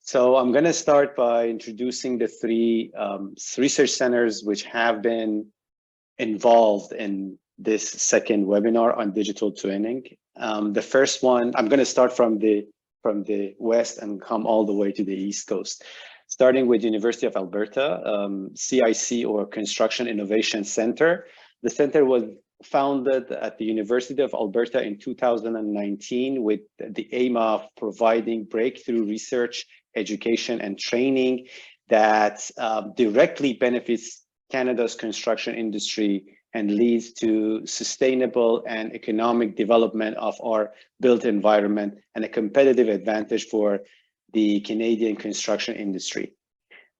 So I'm going to start by introducing the three research centers which have been involved in this second webinar on digital twinning. The first one, I'm going to start from the west and come all the way to the east coast. Starting with University of Alberta, CIC or Construction Innovation Center. The center was founded at the University of Alberta in 2019 with the aim of providing breakthrough research, education, and training that directly benefits Canada's construction industry and leads to sustainable and economic development of our built environment and a competitive advantage for the Canadian construction industry.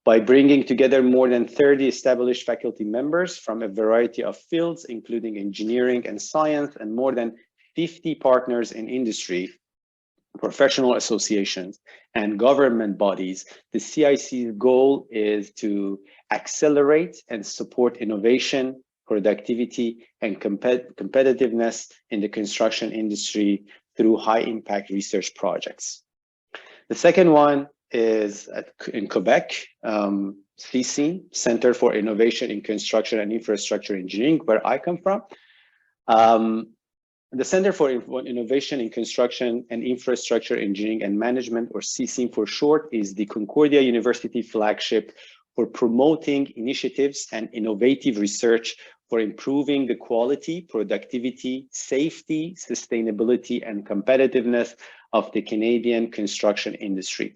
By bringing together more than 30 established faculty members from a variety of fields, including engineering and science, and more than 50 partners in industry, professional associations, and government bodies, the CIC's goal is to accelerate and support innovation, productivity, and competitiveness in the construction industry through high-impact research projects. The second one is in Quebec, CICIEM, Center for Innovation in Construction and Infrastructure Engineering, where I come from. The Center for Innovation in Construction and Infrastructure Engineering and Management, or CICIEM for short, is the Concordia University flagship for promoting initiatives and innovative research for improving the quality, productivity, safety, sustainability, and competitiveness of the Canadian construction industry.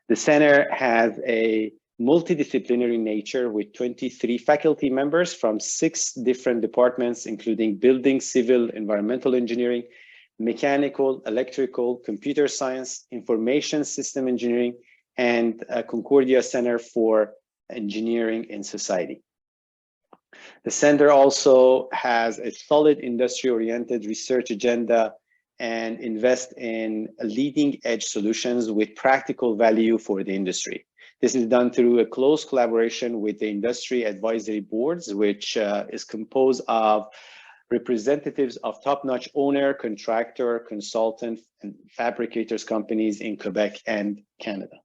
The center has a multidisciplinary nature with 23 faculty members from 6 different departments, including building, civil, environmental engineering, mechanical, electrical, computer science, information system engineering, and a Concordia Center for Engineering in Society. The center also has a solid industry-oriented research agenda and invest in leading edge solutions with practical value for the industry. This is done through a close collaboration with the industry advisory boards, which is composed of representatives of top-notch owner, contractor, consultant, and fabricators companies in Quebec and Canada.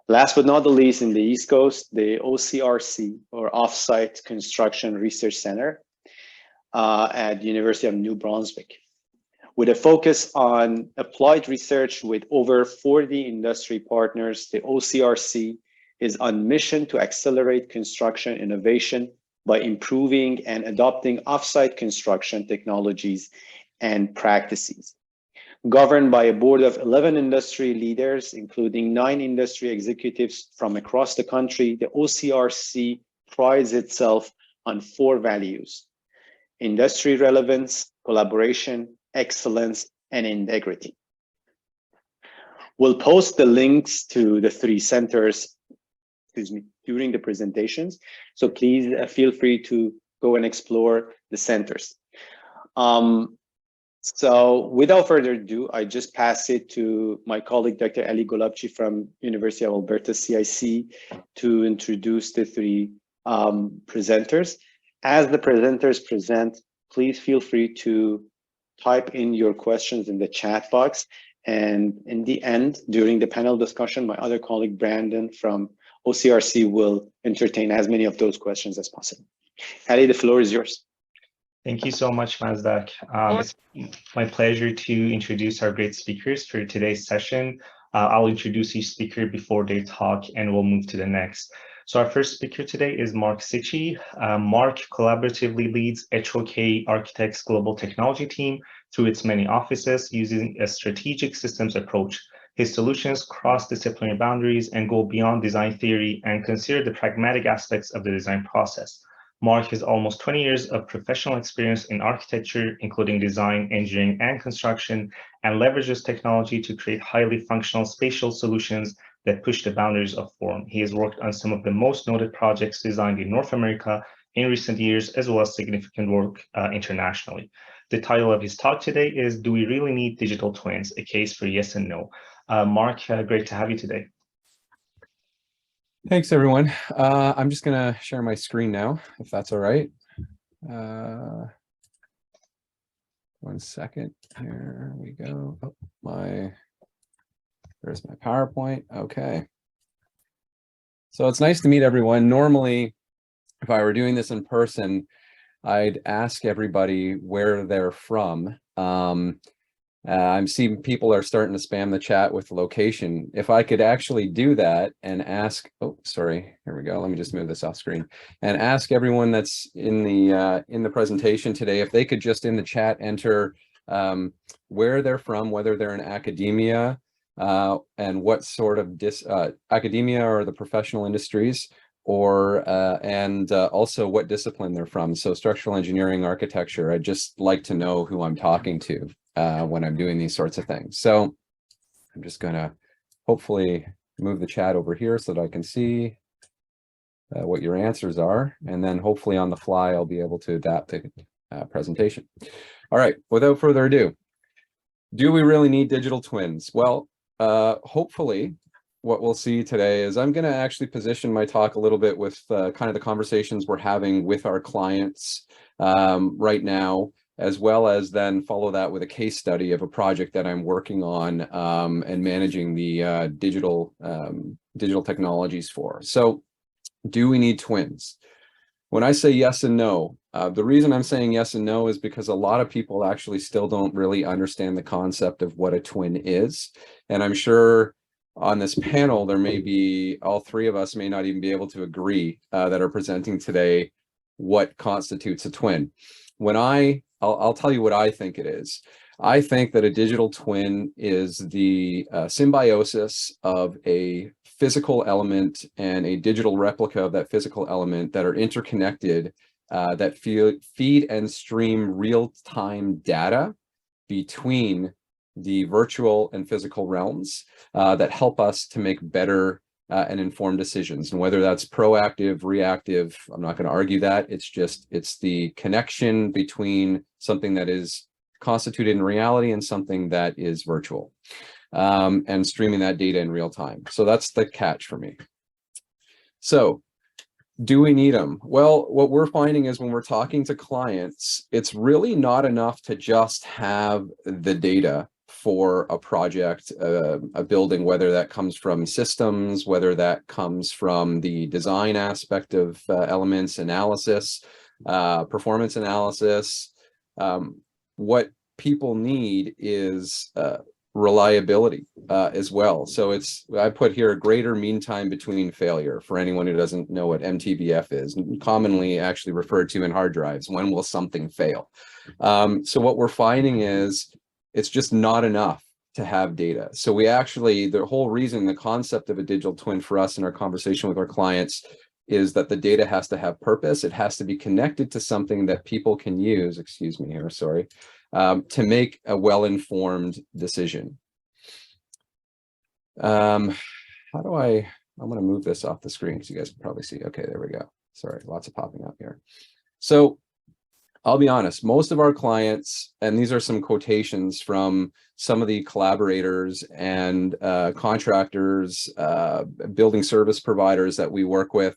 Last but not the least, in the East Coast, the OCRC, or Offsite Construction Research Center at the University of New Brunswick. With a focus on applied research with over 40 industry partners, the OCRC is on mission to accelerate construction innovation by improving and adopting offsite construction technologies and practices. Governed by a board of 11 industry leaders, including 9 industry executives from across the country, the OCRC prides itself on 4 values: industry relevance, collaboration, excellence, and integrity. We'll post the links to the 3 centers, during the presentations. So please feel free to go and explore the centers. So without further ado, I just pass it to my colleague, Dr. Ali Golabchi from University of Alberta, CIC, to introduce the 3 presenters. As the presenters present, please feel free to type in your questions in the chat box. And in the end, during the panel discussion, my other colleague, Brandon from OCRC, will entertain as many of those questions as possible. Ali, the floor is yours. Thank you so much, Mazdak. It's my pleasure to introduce our great speakers for today's session. I'll introduce each speaker before they talk, and we'll move to the next. So our first speaker today is Mark Sicci. Mark collaboratively leads HOK Architects Global Technology Team through its many offices using a strategic systems approach. His solutions cross disciplinary boundaries and go beyond design theory and consider the pragmatic aspects of the design process. Mark has almost 20 years of professional experience in architecture, including design, engineering, and construction, and leverages technology to create highly functional spatial solutions that push the boundaries of form. He has worked on some of the most noted projects designed in North America in recent years, as well as significant work internationally. The title of his talk today is, Do We Really Need Digital Twins? A Case for Yes and No. Mark, great to have you today. Thanks, everyone. I'm just going to share my screen now, if that's all right. 1 second. Here we go. Oh, There's my PowerPoint. Okay. So it's nice to meet everyone. Normally, if I were doing this in person, I'd ask everybody where they're from. I'm seeing people are starting to spam the chat with location. If I could actually do that and ask, oh, sorry, here we go. Let me just move this off screen and ask everyone that's in the presentation today, if they could just in the chat enter where they're from, whether they're in academia and what sort of academia or the professional industries, or and also what discipline they're from. So structural engineering, architecture. I'd just like to know who I'm talking to when I'm doing these sorts of things. So I'm just gonna hopefully move the chat over here so that I can see what your answers are. And then hopefully on the fly, I'll be able to adapt the presentation. All right, without further ado, do we really need digital twins? Well, hopefully what we'll see today is I'm going to actually position my talk a little bit with kind of the conversations we're having with our clients right now, as well as then follow that with a case study of a project that I'm working on and managing the digital technologies for. So do we need twins? When I say yes and no, the reason I'm saying yes and no is because a lot of people actually still don't really understand the concept of what a twin is. And I'm sure on this panel, there may be, all three of us may not even be able to agree that are presenting today what constitutes a twin. When I'll tell you what I think it is. I think that a digital twin is the symbiosis of a physical element and a digital replica of that physical element that are interconnected, that feed and stream real-time data between the virtual and physical realms that help us to make better and informed decisions. And whether that's proactive, reactive, I'm not going to argue that. It's the connection between something that is constituted in reality and something that is virtual, and streaming that data in real time. So that's the catch for me. So do we need them? Well, what we're finding is when we're talking to clients, it's really not enough to just have the data for a project, a building, whether that comes from systems, whether that comes from the design aspect of elements analysis, performance analysis. What people need is reliability as well. So I put here a greater mean time between failure for anyone who doesn't know what MTBF is, commonly actually referred to in hard drives. When will something fail? So what we're finding is it's just not enough to have data. So we actually, the whole reason, the concept of a digital twin for us in our conversation with our clients is that the data has to have purpose. It has to be connected to something that people can use, excuse me here, sorry, to make a well-informed decision. I'm going to move this off the screen because you guys can probably see. Okay, there we go. Sorry, lots of popping up here. So I'll be honest, most of our clients, and these are some quotations from some of the collaborators and contractors, building service providers that we work with,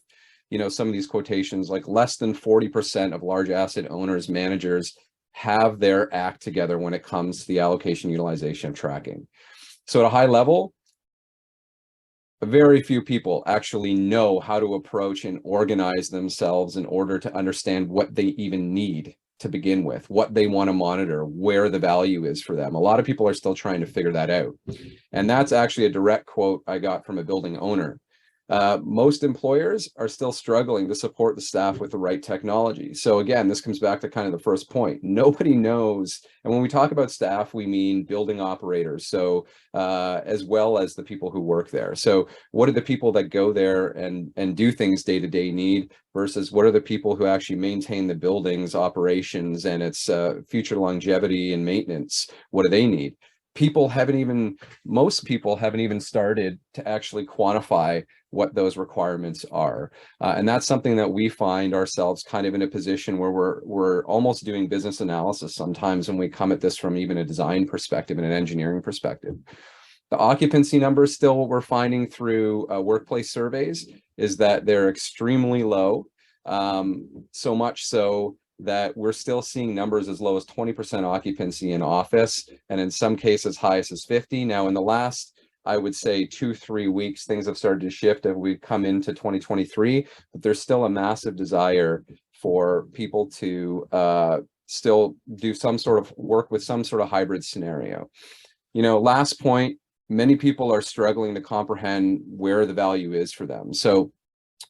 some of these quotations, like less than 40% of large asset owners, managers have their act together when it comes to the allocation, utilization, tracking. So at a high level, very few people actually know how to approach and organize themselves in order to understand what they even need to begin with, what they want to monitor, where the value is for them. A lot of people are still trying to figure that out. And that's actually a direct quote I got from a building owner. Most employers are still struggling to support the staff with the right technology. So again, this comes back to kind of the first point. Nobody knows. And when we talk about staff, we mean building operators. So as well as the people who work there. So what are the people that go there and do things day to day need versus what are the people who actually maintain the building's operations and its future longevity and maintenance? What do they need? Most people haven't even started to actually quantify what those requirements are. And that's something that we find ourselves kind of in a position where we're almost doing business analysis sometimes when we come at this from even a design perspective and an engineering perspective. The occupancy numbers still, what we're finding through workplace surveys is that they're extremely low, so much so that we're still seeing numbers as low as 20% occupancy in office, and in some cases highest as 50. Now, in the last I would say 2-3 weeks, things have started to shift as we come into 2023, but there's still a massive desire for people to still do some sort of work with some sort of hybrid scenario. You know, last point, many people are struggling to comprehend where the value is for them. So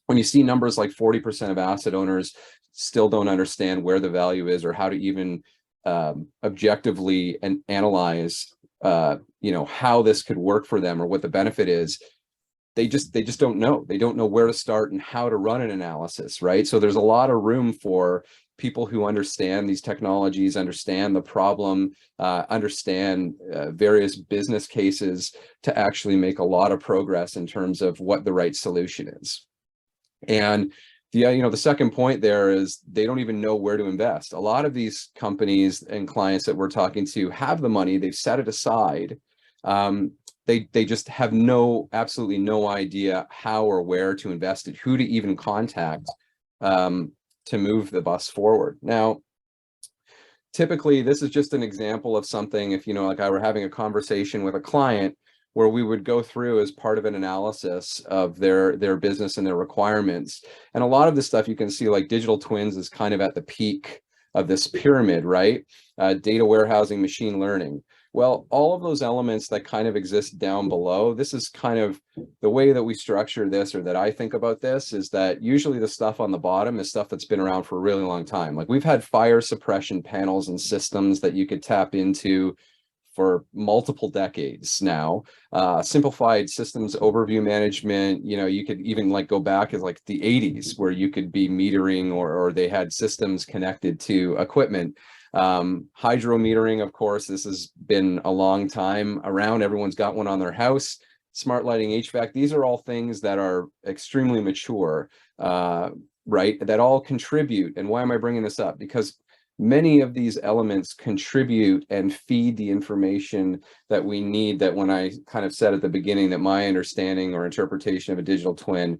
when you see numbers like 40% of asset owners still don't understand where the value is or how to even objectively and analyze you know, how this could work for them or what the benefit is, they just don't know. They don't know where to start and how to run an analysis, right? So there's a lot of room for people who understand these technologies, understand the problem, understand various business cases to actually make a lot of progress in terms of what the right solution is. And the second point there is they don't even know where to invest. A lot of these companies and clients that we're talking to have the money, they've set it aside. They just have absolutely no idea how or where to invest it, who to even contact to move the bus forward. Now, typically, this is just an example of something, if, you know, like I were having a conversation with a client where we would go through as part of an analysis of their business and their requirements. And a lot of this stuff you can see, like digital twins is kind of at the peak of this pyramid, right? Data warehousing, machine learning. Well, all of those elements that kind of exist down below, this is kind of the way that we structure this, or that I think about this, is that usually the stuff on the bottom is stuff that's been around for a really long time. Like we've had fire suppression panels and systems that you could tap into for multiple decades now. Simplified systems overview management, you know, you could even like go back as like the 80s where you could be metering or they had systems connected to equipment. Hydro metering, of course, this has been a long time around. Everyone's got one on their house. Smart lighting, HVAC, these are all things that are extremely mature, right? That all contribute. And why am I bringing this up? Because many of these elements contribute and feed the information that we need, that when I kind of said at the beginning that my understanding or interpretation of a digital twin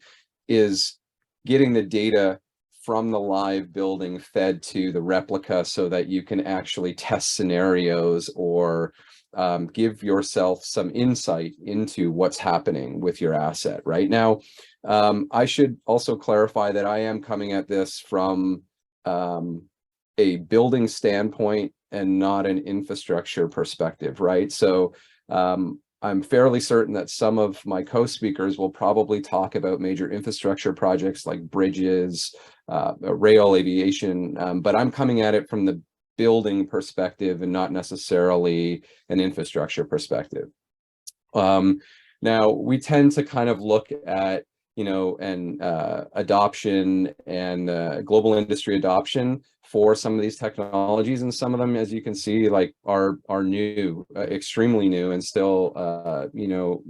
is getting the data from the live building fed to the replica so that you can actually test scenarios or give yourself some insight into what's happening with your asset right now. I should also clarify that I am coming at this from a building standpoint and not an infrastructure perspective, right? So I'm fairly certain that some of my co-speakers will probably talk about major infrastructure projects like bridges, rail, aviation, but I'm coming at it from the building perspective and not necessarily an infrastructure perspective. Now, we tend to kind of look at, you know, and adoption and global industry adoption for some of these technologies, and some of them, as you can see, like are new, extremely new, and still, you know,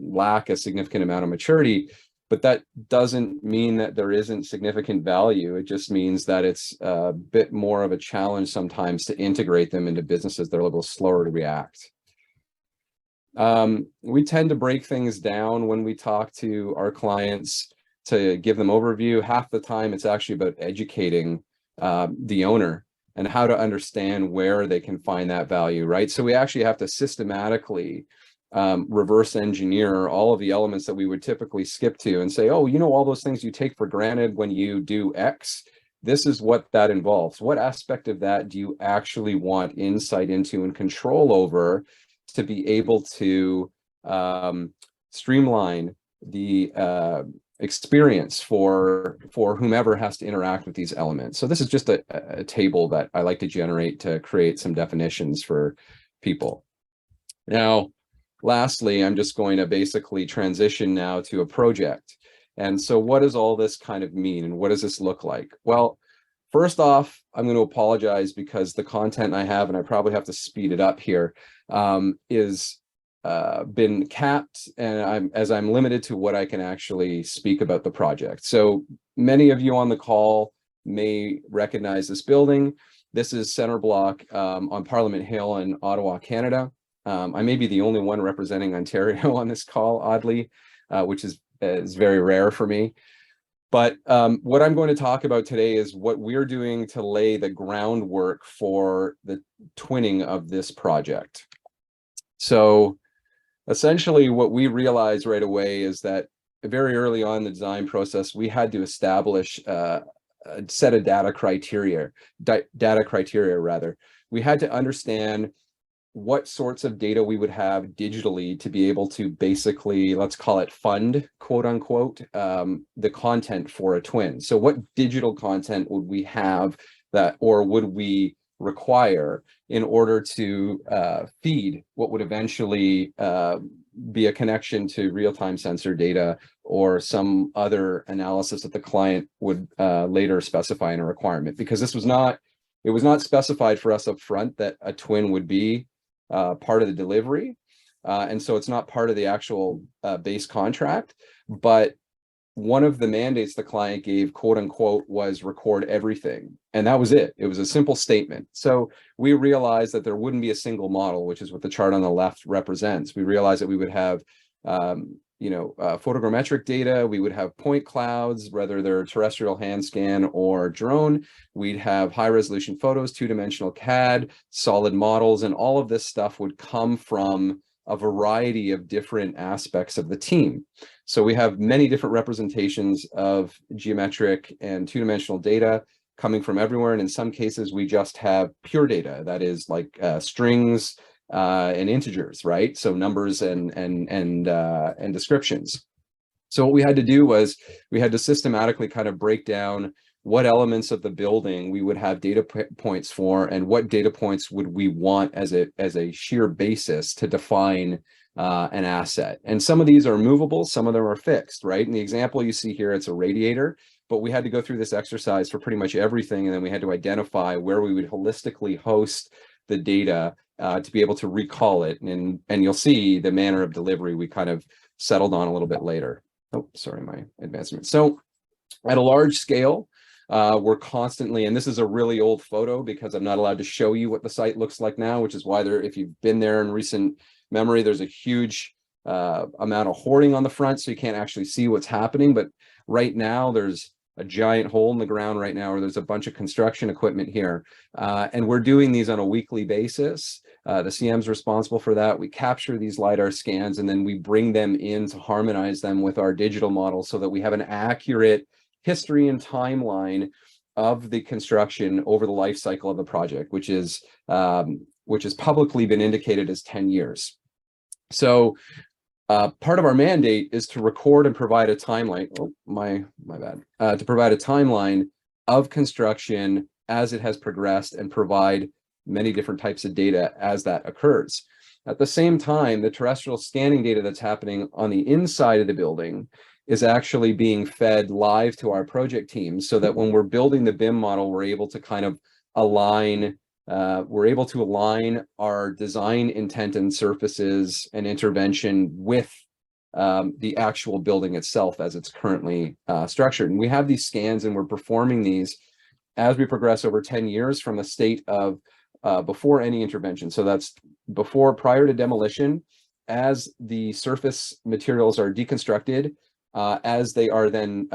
lack a significant amount of maturity. But that doesn't mean that there isn't significant value. It just means that it's a bit more of a challenge sometimes to integrate them into businesses that are a little slower to react. We tend to break things down when we talk to our clients to give them overview. Half the time it's actually about educating the owner and how to understand where they can find that value, right? So we actually have to systematically reverse engineer all of the elements that we would typically skip to and say, oh, you know, all those things you take for granted when you do X, this is what that involves. What aspect of that do you actually want insight into and control over to be able to streamline the experience for whomever has to interact with these elements. So this is just a table that I like to generate to create some definitions for people. Now, lastly, I'm just going to basically transition now to a project. And so what does all this kind of mean, and what does this look like? Well, first off, I'm going to apologize because the content I have, and I probably have to speed it up here, is been capped, and I'm limited to what I can actually speak about the project. So many of you on the call may recognize this building. This is Center Block on Parliament Hill in Ottawa, Canada. I may be the only one representing Ontario on this call, oddly, which is very rare for me. But what I'm going to talk about today is what we're doing to lay the groundwork for the twinning of this project. So essentially what we realized right away is that very early on in the design process, we had to establish a set of data criteria rather. We had to understand what sorts of data we would have digitally to be able to basically, let's call it fund, quote unquote, the content for a twin. So what digital content would we have that, or would we require in order to feed what would eventually be a connection to real-time sensor data or some other analysis that the client would later specify in a requirement, because this was not, it was not specified for us up front that a twin would be part of the delivery. And so it's not part of the actual base contract, but one of the mandates the client gave, quote unquote, was record everything. And that was it. It was a simple statement. So we realized that there wouldn't be a single model, which is what the chart on the left represents. We realized that we would have, photogrammetric data. We would have point clouds, whether they're terrestrial hand scan or drone. We'd have high resolution photos, two-dimensional CAD, solid models, and all of this stuff would come from a variety of different aspects of the team. So we have many different representations of geometric and two-dimensional data coming from everywhere. And in some cases, we just have pure data, that is like strings and integers, right? So numbers and descriptions. So what we had to do was we had to systematically kind of break down what elements of the building we would have data points for, and what data points would we want as a sheer basis to define an asset. And some of these are movable, some of them are fixed, right? In the example you see here, it's a radiator, but we had to go through this exercise for pretty much everything, and then we had to identify where we would holistically host the data to be able to recall it. And you'll see the manner of delivery we kind of settled on a little bit later. Oh, sorry, my advancement. So at a large scale, we're constantly, and this is a really old photo because I'm not allowed to show you what the site looks like now, which is why there, if you've been there in recent memory, there's a huge amount of hoarding on the front, so you can't actually see what's happening. But right now, there's a giant hole in the ground right now where there's a bunch of construction equipment here. And we're doing these on a weekly basis. The CM's responsible for that. We capture these LiDAR scans and then we bring them in to harmonize them with our digital model so that we have an accurate history and timeline of the construction over the life cycle of the project, which has publicly been indicated as 10 years. So part of our mandate is to record and provide a timeline. Oh, my bad. To provide a timeline of construction as it has progressed and provide many different types of data as that occurs. At the same time, the terrestrial scanning data that's happening on the inside of the building is actually being fed live to our project teams, so that when we're building the BIM model, we're able to kind of align our design intent and surfaces and intervention with the actual building itself as it's currently structured. And we have these scans and we're performing these as we progress over 10 years from the state of before any intervention. So that's prior to demolition, as the surface materials are deconstructed, as they are then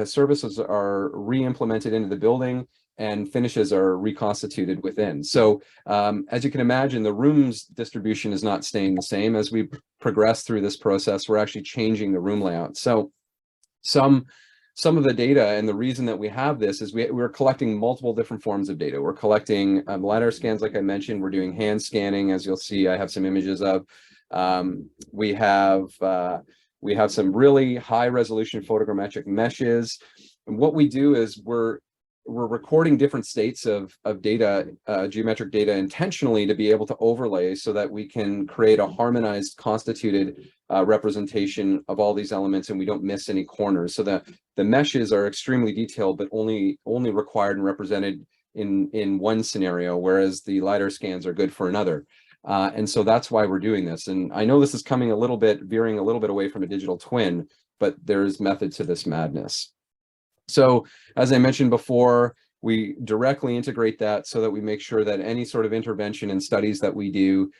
services are re-implemented into the building, and finishes are reconstituted within. So as you can imagine, the rooms distribution is not staying the same. As we progress through this process, we're actually changing the room layout. So some of the data, and the reason that we have this is we're collecting multiple different forms of data. We're collecting LiDAR scans, like I mentioned. We're doing hand scanning, as you'll see. I have some images of. We have some really high resolution photogrammetric meshes. And what we do is we're recording different states of data, geometric data, intentionally to be able to overlay so that we can create a harmonized, constituted representation of all these elements, and we don't miss any corners. So that the meshes are extremely detailed, but only required and represented in one scenario, whereas the LiDAR scans are good for another. And so that's why we're doing this. And I know this is veering a little bit away from a digital twin, but there's method to this madness. So as I mentioned before, we directly integrate that so that we make sure that any sort of intervention and studies that we do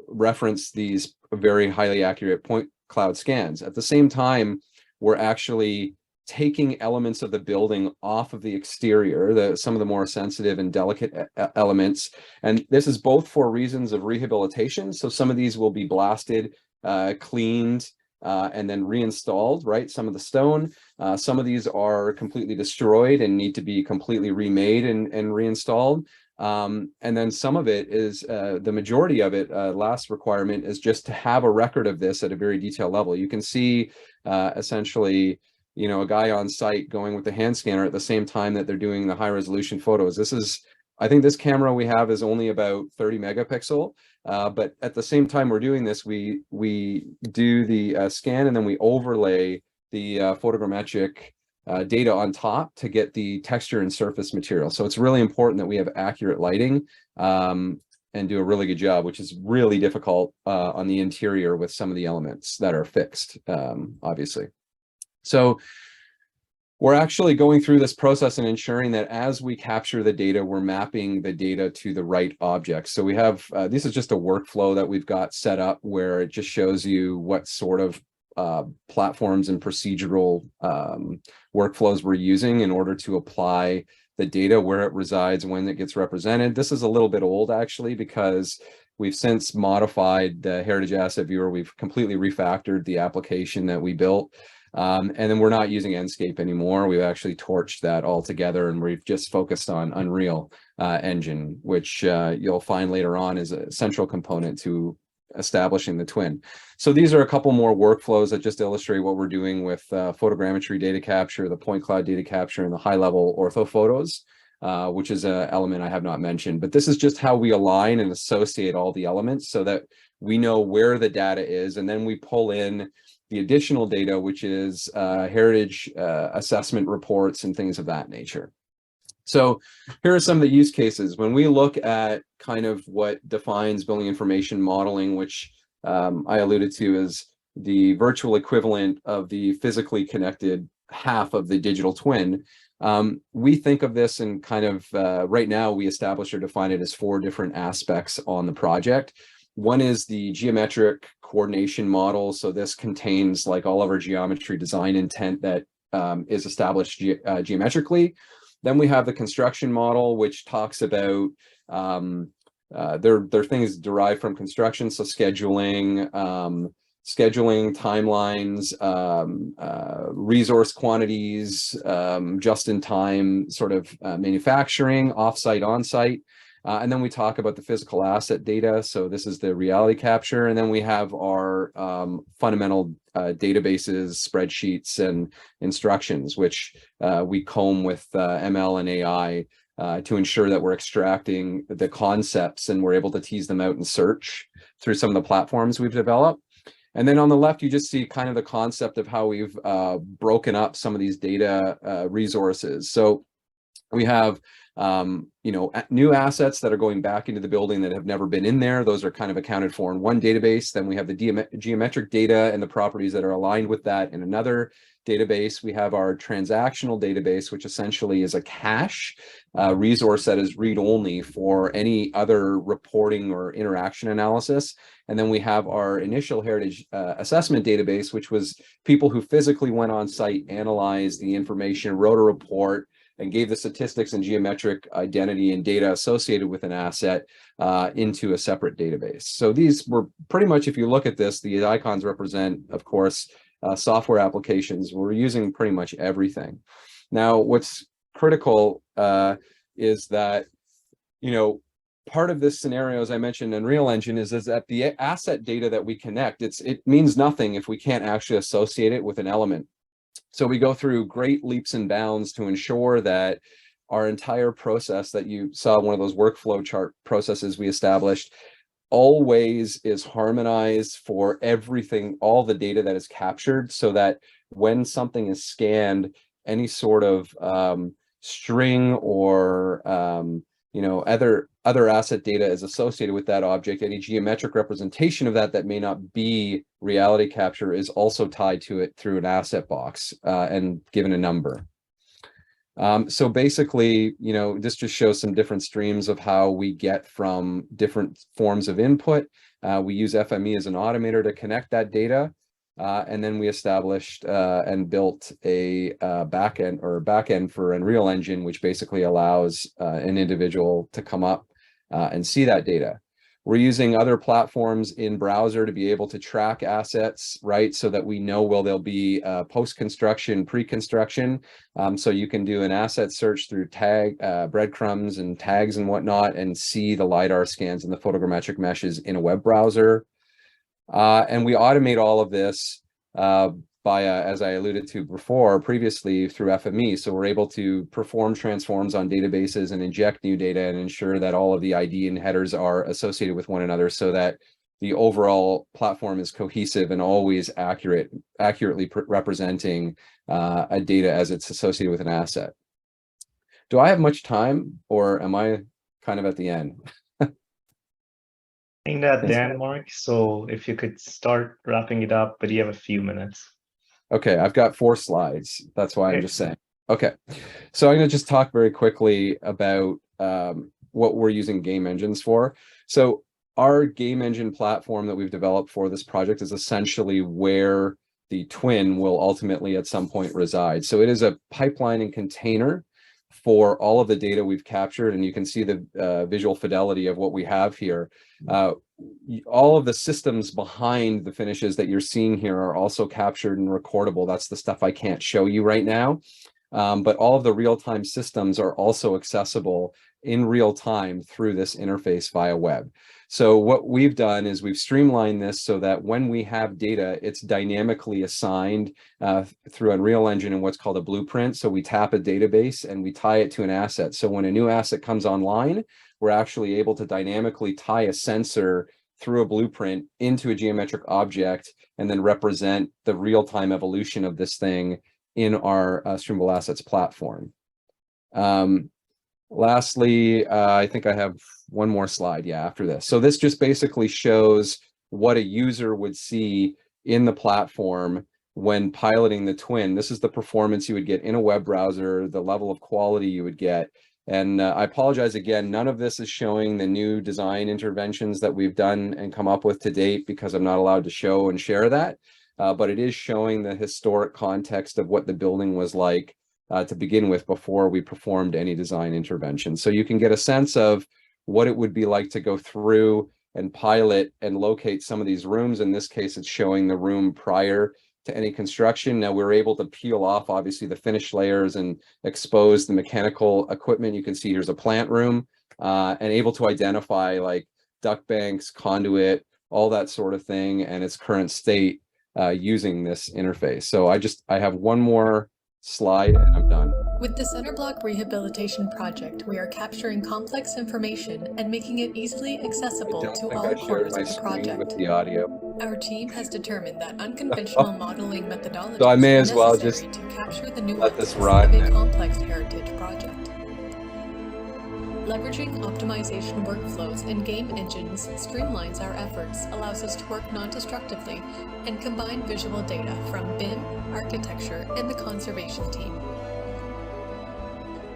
reference these very highly accurate point cloud scans. At the same time, we're actually taking elements of the building off of the exterior, some of the more sensitive and delicate elements. And this is both for reasons of rehabilitation. So some of these will be blasted, cleaned, and then reinstalled, right? Some of the stone, some of these are completely destroyed and need to be completely remade and reinstalled. And then some of it is, the majority of it, last requirement is just to have a record of this at a very detailed level. You can see essentially, you know, a guy on site going with the hand scanner at the same time that they're doing the high resolution photos. This is, I think this camera we have is only about 30 megapixel, but at the same time we're doing this, we do the scan and then we overlay the photogrammetric data on top to get the texture and surface material. So it's really important that we have accurate lighting and do a really good job, which is really difficult on the interior with some of the elements that are fixed, obviously. So we're actually going through this process and ensuring that as we capture the data, we're mapping the data to the right objects. So we have, this is just a workflow that we've got set up where it just shows you what sort of platforms and procedural workflows we're using in order to apply the data, where it resides, when it gets represented. This is a little bit old actually, because we've since modified the Heritage Asset Viewer. We've completely refactored the application that we built. And then we're not using Enscape anymore. We've actually torched that altogether, and we've just focused on Unreal Engine, which you'll find later on is a central component to establishing the twin. So these are a couple more workflows that just illustrate what we're doing with photogrammetry data capture, the point cloud data capture, and the high-level ortho photos, which is an element I have not mentioned. But this is just how we align and associate all the elements so that we know where the data is, and then we pull in the additional data, which is heritage assessment reports and things of that nature. So here are some of the use cases. When we look at kind of what defines building information modeling, which I alluded to as the virtual equivalent of the physically connected half of the digital twin, we think of this in kind of, right now we establish or define it as 4 different aspects on the project. One is the geometric coordination model. So this contains like all of our geometry design intent that is established geometrically. Then we have the construction model, which talks about their things derived from construction. So scheduling, timelines, resource quantities, just-in-time sort of manufacturing, off-site, on-site. And then we talk about the physical asset data. So this is the reality capture. And then we have our fundamental databases, spreadsheets, and instructions, which we comb with ML and AI to ensure that we're extracting the concepts and we're able to tease them out and search through some of the platforms we've developed. And then on the left, you just see kind of the concept of how we've broken up some of these data resources. So we have you know, new assets that are going back into the building that have never been in there. Those are kind of accounted for in one database. Then we have the geometric data and the properties that are aligned with that in another database. We have our transactional database, which essentially is a cache resource that is read-only for any other reporting or interaction analysis. And then we have our initial heritage assessment database, which was people who physically went on site, analyzed the information, wrote a report, and gave the statistics and geometric identity and data associated with an asset into a separate database. So these were pretty much, if you look at this, the icons represent, of course, software applications. We're using pretty much everything. Now, what's critical is that, you know, part of this scenario, as I mentioned, Unreal Engine is that the asset data that we connect, it means nothing if we can't actually associate it with an element. So we go through great leaps and bounds to ensure that our entire process that you saw, one of those workflow chart processes we established, always is harmonized for everything, all the data that is captured, so that when something is scanned, any sort of string or you know, other asset data is associated with that object. Any geometric representation of that may not be reality capture is also tied to it through an asset box and given a number. So basically, you know, this just shows some different streams of how we get from different forms of input. We use FME as an automator to connect that data. And then we established and built a backend for Unreal Engine, which basically allows an individual to come up and see that data. We're using other platforms in browser to be able to track assets, right? So that we know will they'll be post-construction, pre-construction. So you can do an asset search through breadcrumbs and tags and whatnot, and see the LiDAR scans and the photogrammetric meshes in a web browser. And we automate all of this by, as I alluded to previously, through FME. So we're able to perform transforms on databases and inject new data and ensure that all of the ID and headers are associated with one another, so that the overall platform is cohesive and always accurately representing a data as it's associated with an asset. Do I have much time, or am I kind of at the end? I think that Dan, Mark, so if you could start wrapping it up, but you have a few minutes. Okay, I've got 4 slides. That's why I'm just saying. Okay, so I'm going to just talk very quickly about what we're using game engines for. So our game engine platform that we've developed for this project is essentially where the twin will ultimately at some point reside. So it is a pipeline and container for all of the data we've captured, and you can see the visual fidelity of what we have here. All of the systems behind the finishes that you're seeing here are also captured and recordable. That's the stuff I can't show you right now. But all of the real-time systems are also accessible in real time through this interface via web. So what we've done is we've streamlined this so that when we have data, it's dynamically assigned through Unreal Engine in what's called a blueprint. So we tap a database and we tie it to an asset. So when a new asset comes online, we're actually able to dynamically tie a sensor through a blueprint into a geometric object and then represent the real-time evolution of this thing in our Streamable Assets platform. Lastly, I think I have one more slide, after this. So this just basically shows what a user would see in the platform when piloting the twin. This is the performance you would get in a web browser, the level of quality you would get. And I apologize again, none of this is showing the new design interventions that we've done and come up with to date, because I'm not allowed to show and share that. But it is showing the historic context of what the building was like to begin with before we performed any design intervention. So you can get a sense of what it would be like to go through and pilot and locate some of these rooms. In this case, it's showing the room prior to any construction. Now we're able to peel off obviously the finished layers and expose the mechanical equipment. You can see here's a plant room and able to identify like duct banks, conduit, all that sort of thing, and its current state using this interface. So I have one more slide and I'm done. With the Center Block Rehabilitation Project, we are capturing complex information and making it easily accessible to all corners of the project. With the audio. Our team has determined that unconventional modeling methodologies so I may as are well necessary just to capture the let this nuances run of a complex heritage project. Leveraging optimization workflows and game engines streamlines our efforts, allows us to work non-destructively, and combine visual data from BIM, architecture, and the conservation team.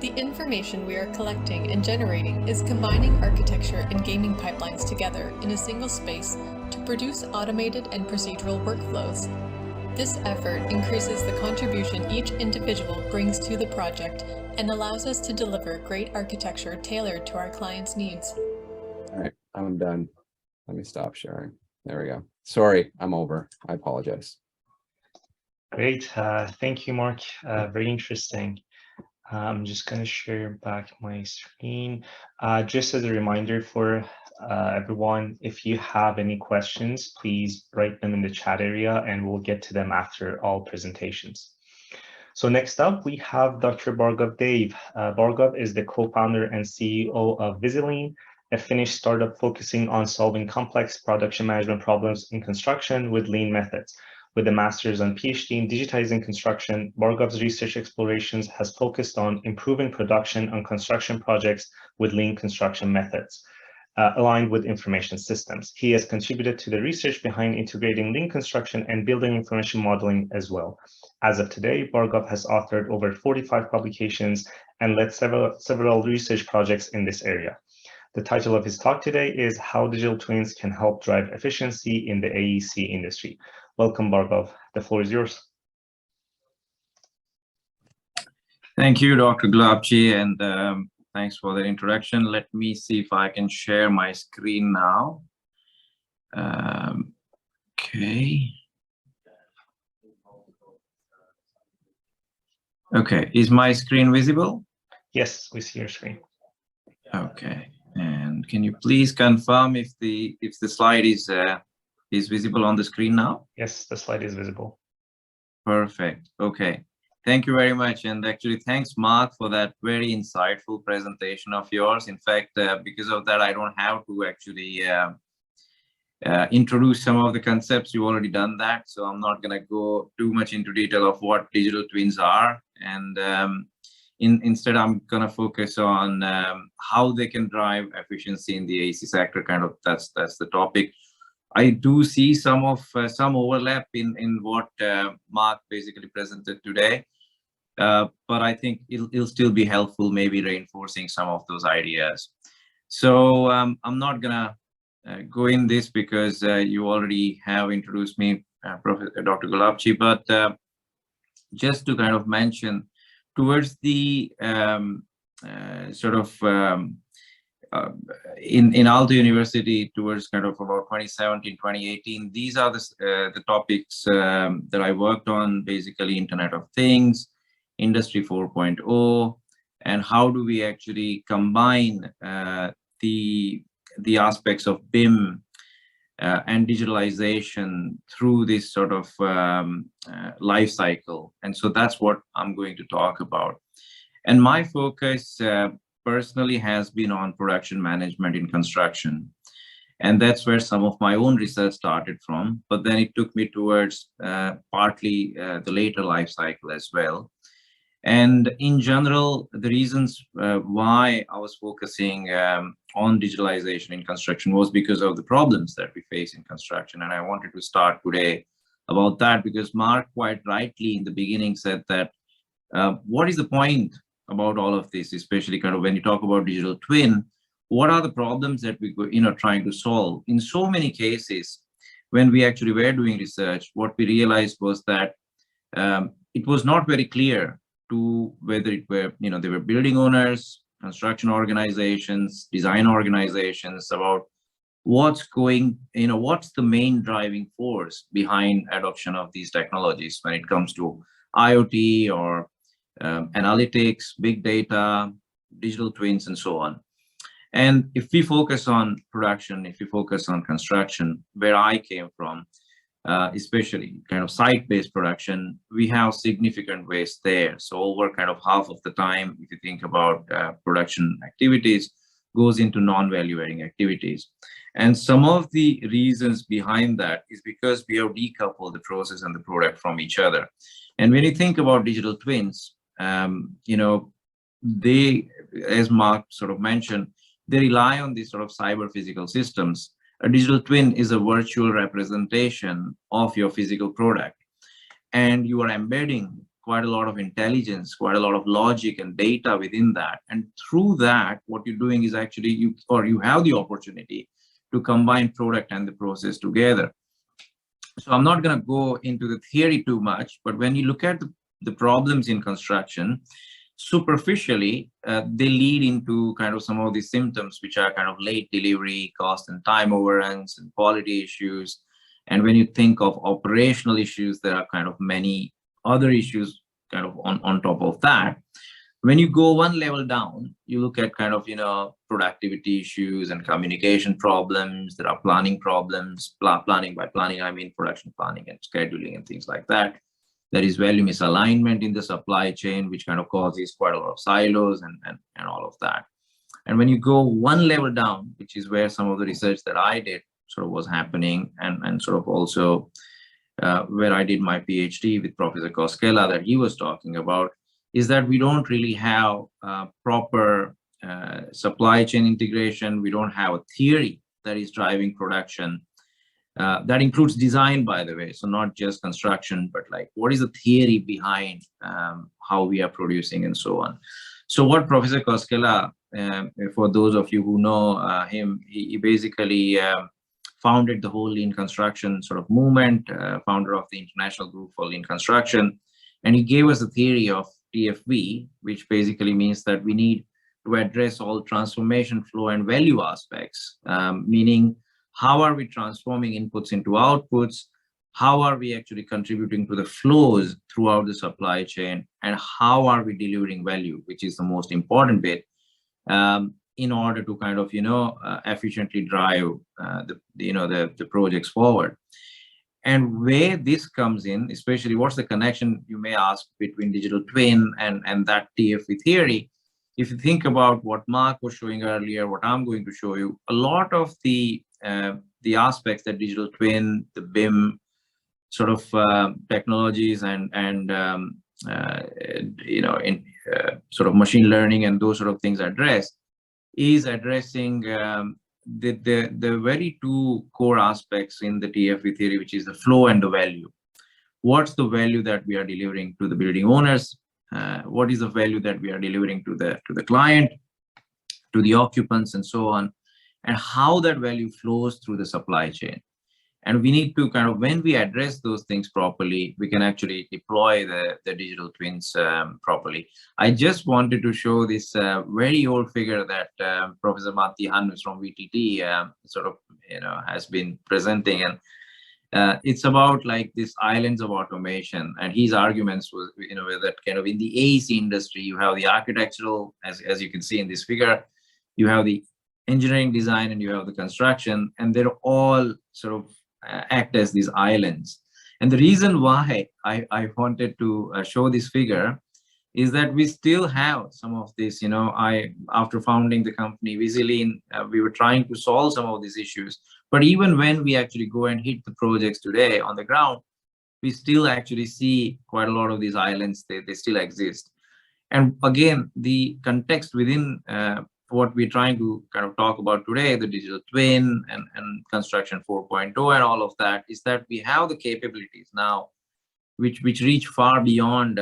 The information we are collecting and generating is combining architecture and gaming pipelines together in a single space to produce automated and procedural workflows. This effort increases the contribution each individual brings to the project and allows us to deliver great architecture tailored to our clients' needs. All right, I'm done. Let me stop sharing. There we go. Sorry, I'm over. I apologize. Great. Thank you, Mark. Very interesting. I'm just going to share back my screen. Just as a reminder for everyone, if you have any questions, please write them in the chat area and we'll get to them after all presentations. So next up, we have Dr. Bhargav Dave. Bhargav is the co-founder and CEO of Visilean, a Finnish startup focusing on solving complex production management problems in construction with lean methods. With a master's and PhD in digitizing construction, Bhargav's research explorations has focused on improving production on construction projects with lean construction methods, aligned with information systems. He has contributed to the research behind integrating lean construction and building information modeling as well. As of today, Bhargav has authored over 45 publications and led several research projects in this area. The title of his talk today is How Digital Twins Can Help Drive Efficiency in the AEC Industry. Welcome, Bhargav. The floor is yours. Thank you, Dr. Gulabji, and thanks for the introduction. Let me see if I can share my screen now. Okay. Okay, is my screen visible? Yes, we see your screen. Okay, and can you please confirm if the slide is visible on the screen now? Yes, the slide is visible. Perfect. Okay. Thank you very much. And actually, thanks, Mark, for that very insightful presentation of yours. In fact, because of that, I don't have to actually introduce some of the concepts. You've already done that. So I'm not going to go too much into detail of what digital twins are. And instead, I'm going to focus on how they can drive efficiency in the AEC sector. Kind of that's the topic. I do see some overlap in what Mark basically presented today. But I think it'll still be helpful, maybe reinforcing some of those ideas. So I'm not gonna go in this because you already have introduced me, Professor Dr. Gulabji, but just to kind of mention towards the in Aalto University towards kind of about 2017, 2018, these are the topics that I worked on, basically Internet of Things, Industry 4.0, and how do we actually combine the aspects of BIM and digitalization through this sort of life cycle. And so that's what I'm going to talk about. And my focus personally has been on production management in construction. And that's where some of my own research started from. But then it took me towards partly the later life cycle as well. And in general, the reasons why I was focusing on digitalization in construction was because of the problems that we face in construction. And I wanted to start today about that because Mark quite rightly in the beginning said that what is the point about all of this, especially kind of when you talk about digital twin, what are the problems that we go, trying to solve? In so many cases, when we actually were doing research, what we realized was that it was not very clear to whether it were, they were building owners, construction organizations, design organizations about what's what's the main driving force behind adoption of these technologies when it comes to IoT or analytics, big data, digital twins, and so on. And if we focus on production, if we focus on construction, where I came from, especially kind of site-based production, we have significant waste there. So over kind of half of the time, if you think about production activities, goes into non-value adding activities. And some of the reasons behind that is because we have decoupled the process and the product from each other. And when you think about digital twins, they, as Mark sort of mentioned, they rely on these sort of cyber physical systems. A digital twin is a virtual representation of your physical product. And you are embedding quite a lot of intelligence, quite a lot of logic and data within that. And through that, what you're doing is actually you have the opportunity to combine product and the process together. So I'm not going to go into the theory too much, but when you look at the problems in construction, superficially, they lead into kind of some of the symptoms, which are kind of late delivery, cost and time overruns, and quality issues. And when you think of operational issues, there are kind of many other issues kind of on top of that. When you go one level down, you look at kind of, productivity issues and communication problems. There are planning problems. Planning, by planning, I mean production planning and scheduling and things like that. There is value misalignment in the supply chain, which kind of causes quite a lot of silos and all of that. And when you go one level down, which is where some of the research that I did sort of was happening, and sort of also where I did my PhD with Professor Koskela that he was talking about, is that we don't really have proper supply chain integration. We don't have a theory that is driving production. That includes design, by the way, so not just construction, but like what is the theory behind how we are producing and so on. So what Professor Koskela, for those of you who know him, he basically founded the whole lean construction sort of movement, founder of the International Group for Lean Construction. And he gave us a theory of TFV, which basically means that we need to address all transformation, flow, and value aspects, meaning how are we transforming inputs into outputs? How are we actually contributing to the flows throughout the supply chain? And how are we delivering value, which is the most important bit, in order to kind of, efficiently drive the projects forward. And where this comes in, especially what's the connection, you may ask, between digital twin and that TFV theory. If you think about what Mark was showing earlier, what I'm going to show you, a lot of the aspects that digital twin, the BIM sort of technologies and sort of machine learning and those sort of things address, is addressing the very two core aspects in the TFV theory, which is the flow and the value. What's the value that we are delivering to the building owners? What is the value that we are delivering to the client, to the occupants, and so on, and how that value flows through the supply chain. And we need to kind of, when we address those things properly, we can actually deploy the digital twins properly. I just wanted to show this very old figure that Professor Matti Hannes from VTT has been presenting. And it's about like these islands of automation. And his arguments was, that kind of in the AEC industry, you have the architectural, as you can see in this figure, you have the engineering design, and you have the construction, and they're all sort of act as these islands. And the reason why I wanted to show this figure is that we still have some of this, after founding the company Vizilean, we were trying to solve some of these issues. But even when we actually go and hit the projects today on the ground, we still actually see quite a lot of these islands, they still exist. And again, the context within what we're trying to kind of talk about today, the digital twin and construction 4.0 and all of that, is that we have the capabilities now which reach far beyond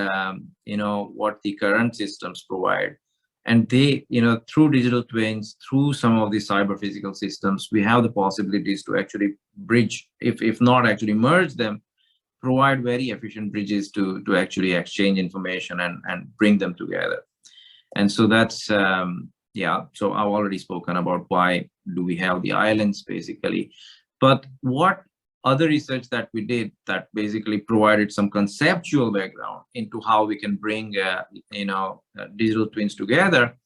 what the current systems provide. And they, through digital twins, through some of these cyber physical systems, we have the possibilities to actually bridge, if not actually merge them, provide very efficient bridges to actually exchange information and bring them together. And so that's so I've already spoken about why do we have the islands, basically. But what other research that we did that basically provided some conceptual background into how we can bring digital twins together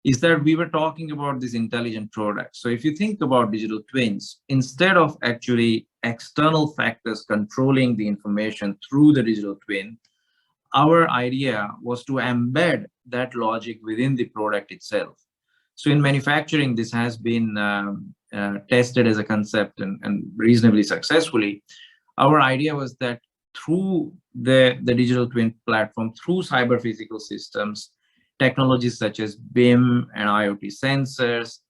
is that we were talking about these intelligent products. So if you think about digital twins, instead of actually external factors controlling the information through the digital twin, our idea was to embed that logic within the product itself. So in manufacturing, this has been tested as a concept and reasonably successfully. Our idea was that through the digital twin platform, through cyber physical systems, technologies such as BIM and IoT sensors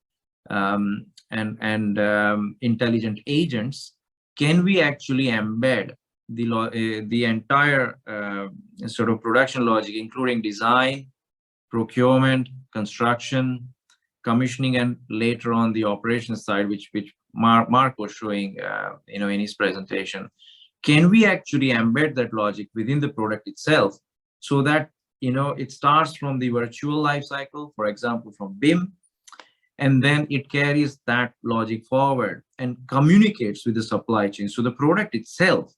and intelligent agents, can we actually embed the entire sort of production logic, including design, procurement, construction, commissioning, and later on the operations side, which Mark was showing in his presentation. Can we actually embed that logic within the product itself so that it starts from the virtual life cycle, for example, from BIM, and then it carries that logic forward and communicates with the supply chain. So the product itself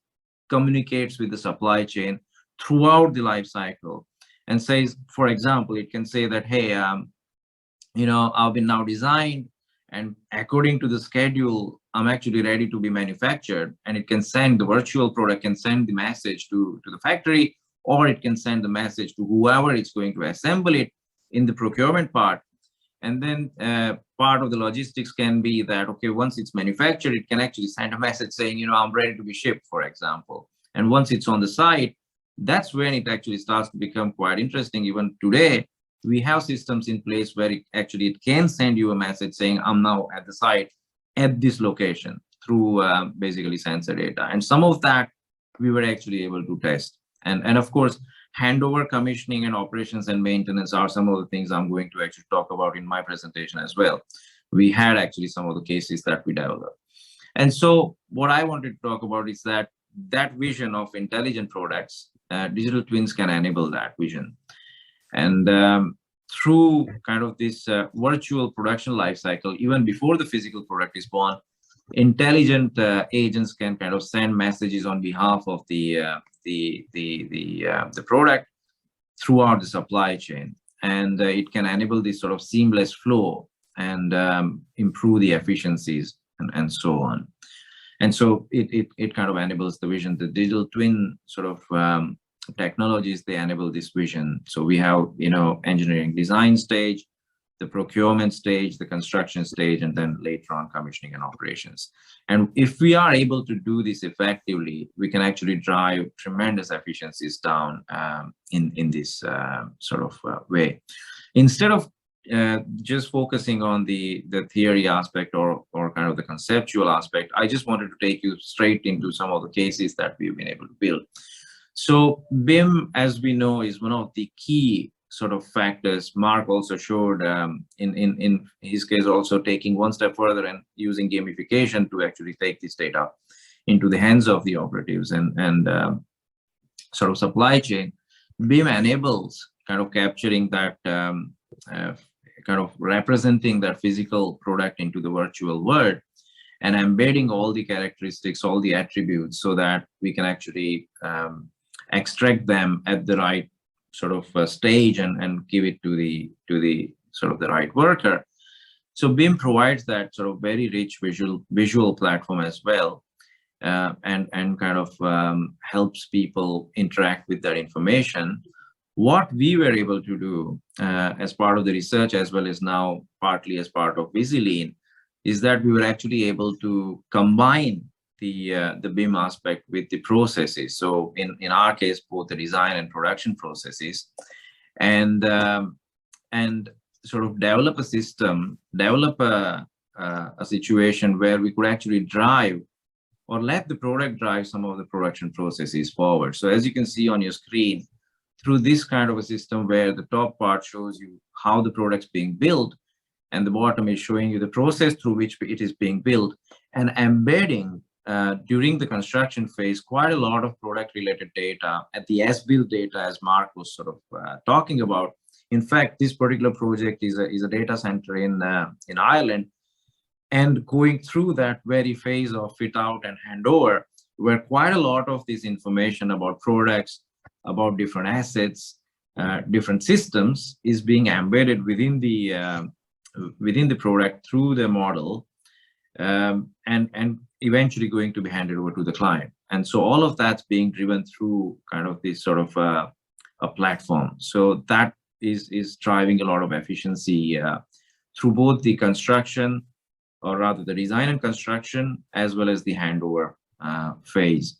communicates with the supply chain throughout the life cycle and says, for example, it can say that, hey, I've been now designed, and according to the schedule, I'm actually ready to be manufactured. And it can send, the virtual product can send the message to the factory, or it can send the message to whoever is going to assemble it in the procurement part. And then part of the logistics can be that, okay, once it's manufactured, it can actually send a message saying, I'm ready to be shipped, for example. And once it's on the site, that's when it actually starts to become quite interesting. Even today, we have systems in place where it can send you a message saying, I'm now at the site at this location through basically sensor data. And some of that we were actually able to test. And of course, handover, commissioning, and operations and maintenance are some of the things I'm going to actually talk about in my presentation as well. We had actually some of the cases that we developed. And so what I wanted to talk about is that vision of intelligent products, digital twins can enable that vision. And through kind of this virtual production lifecycle, even before the physical product is born, intelligent agents can kind of send messages on behalf of the product throughout the supply chain, and it can enable this sort of seamless flow and improve the efficiencies and so on. And so it kind of enables the vision. The digital twin sort of technologies, they enable this vision. So we have, you know, engineering design stage, the procurement stage, the construction stage, and then later on commissioning and operations. And if we are able to do this effectively, we can actually drive tremendous efficiencies down in this sort of way. Instead of just focusing on the theory aspect or kind of the conceptual aspect, I just wanted to take you straight into some of the cases that we've been able to build. So BIM, as we know, is one of the key sort of factors. Mark also showed in his case, also taking one step further and using gamification to actually take this data into the hands of the operatives and sort of supply chain. BIM enables kind of capturing that, kind of representing that physical product into the virtual world and embedding all the characteristics, all the attributes, so that we can actually extract them at the right sort of stage and give it to the sort of the right worker. So BIM provides that sort of very rich visual platform as well, and kind of helps people interact with that information. What we were able to do as part of the research, as well as now partly as part of VisiLean, is that we were actually able to combine the BIM aspect with the processes. So in our case, both the design and production processes, and sort of develop a system, develop a situation where we could actually drive or let the product drive some of the production processes forward. So as you can see on your screen, through this kind of a system where the top part shows you how the product's being built, and the bottom is showing you the process through which it is being built, and embedding during the construction phase quite a lot of product related data at the as-built data, as Mark was sort of talking about. In fact, this particular project is a data center in Ireland, and going through that very phase of fit out and handover, where quite a lot of this information about products, about different assets, different systems is being embedded within the product through the model, and eventually going to be handed over to the client. And so all of that's being driven through kind of this sort of a platform. So that is driving a lot of efficiency through both the construction, or rather the design and construction, as well as the handover phase.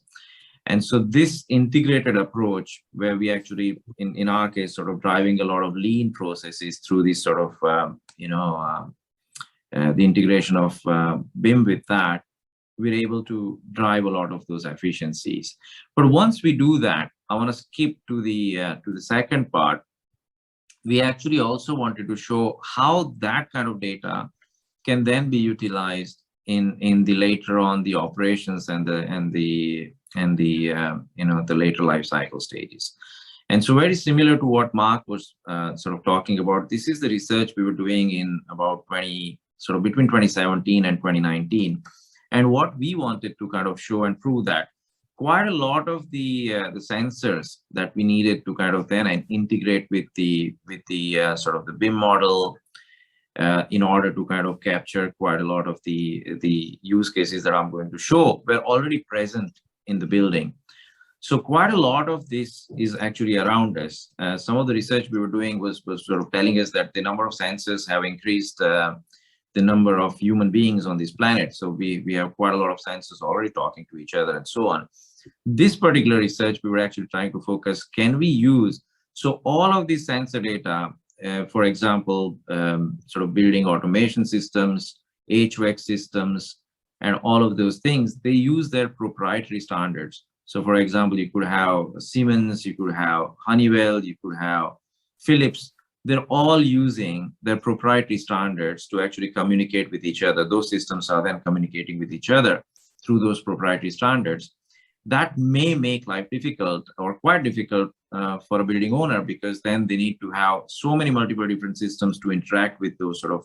And so this integrated approach, where we actually, in our case, sort of driving a lot of lean processes through this sort of, the integration of BIM with that, we're able to drive a lot of those efficiencies. But once we do that, I want to skip to the second part. We actually also wanted to show how that kind of data can then be utilized in the later on the operations and the later life cycle stages. And so very similar to what Mark was sort of talking about, this is the research we were doing in about between 2017 and 2019. And what we wanted to kind of show and prove that quite a lot of the sensors that we needed to kind of then integrate with the sort of the BIM model, in order to kind of capture quite a lot of the use cases that I'm going to show, were already present in the building. So quite a lot of this is actually around us. Some of the research we were doing was sort of telling us that the number of sensors have increased the number of human beings on this planet. So we have quite a lot of sensors already talking to each other and so on. This particular research, we were actually trying to focus, can we use, so all of these sensor data, for example, sort of building automation systems, HVAC systems, and all of those things, they use their proprietary standards. So for example, you could have Siemens, you could have Honeywell, you could have Philips. they're all using their proprietary standards to actually communicate with each other. Those systems are then communicating with each other through those proprietary standards. That may make life difficult or quite difficult for a building owner, because then they need to have so many multiple different systems to interact with those sort of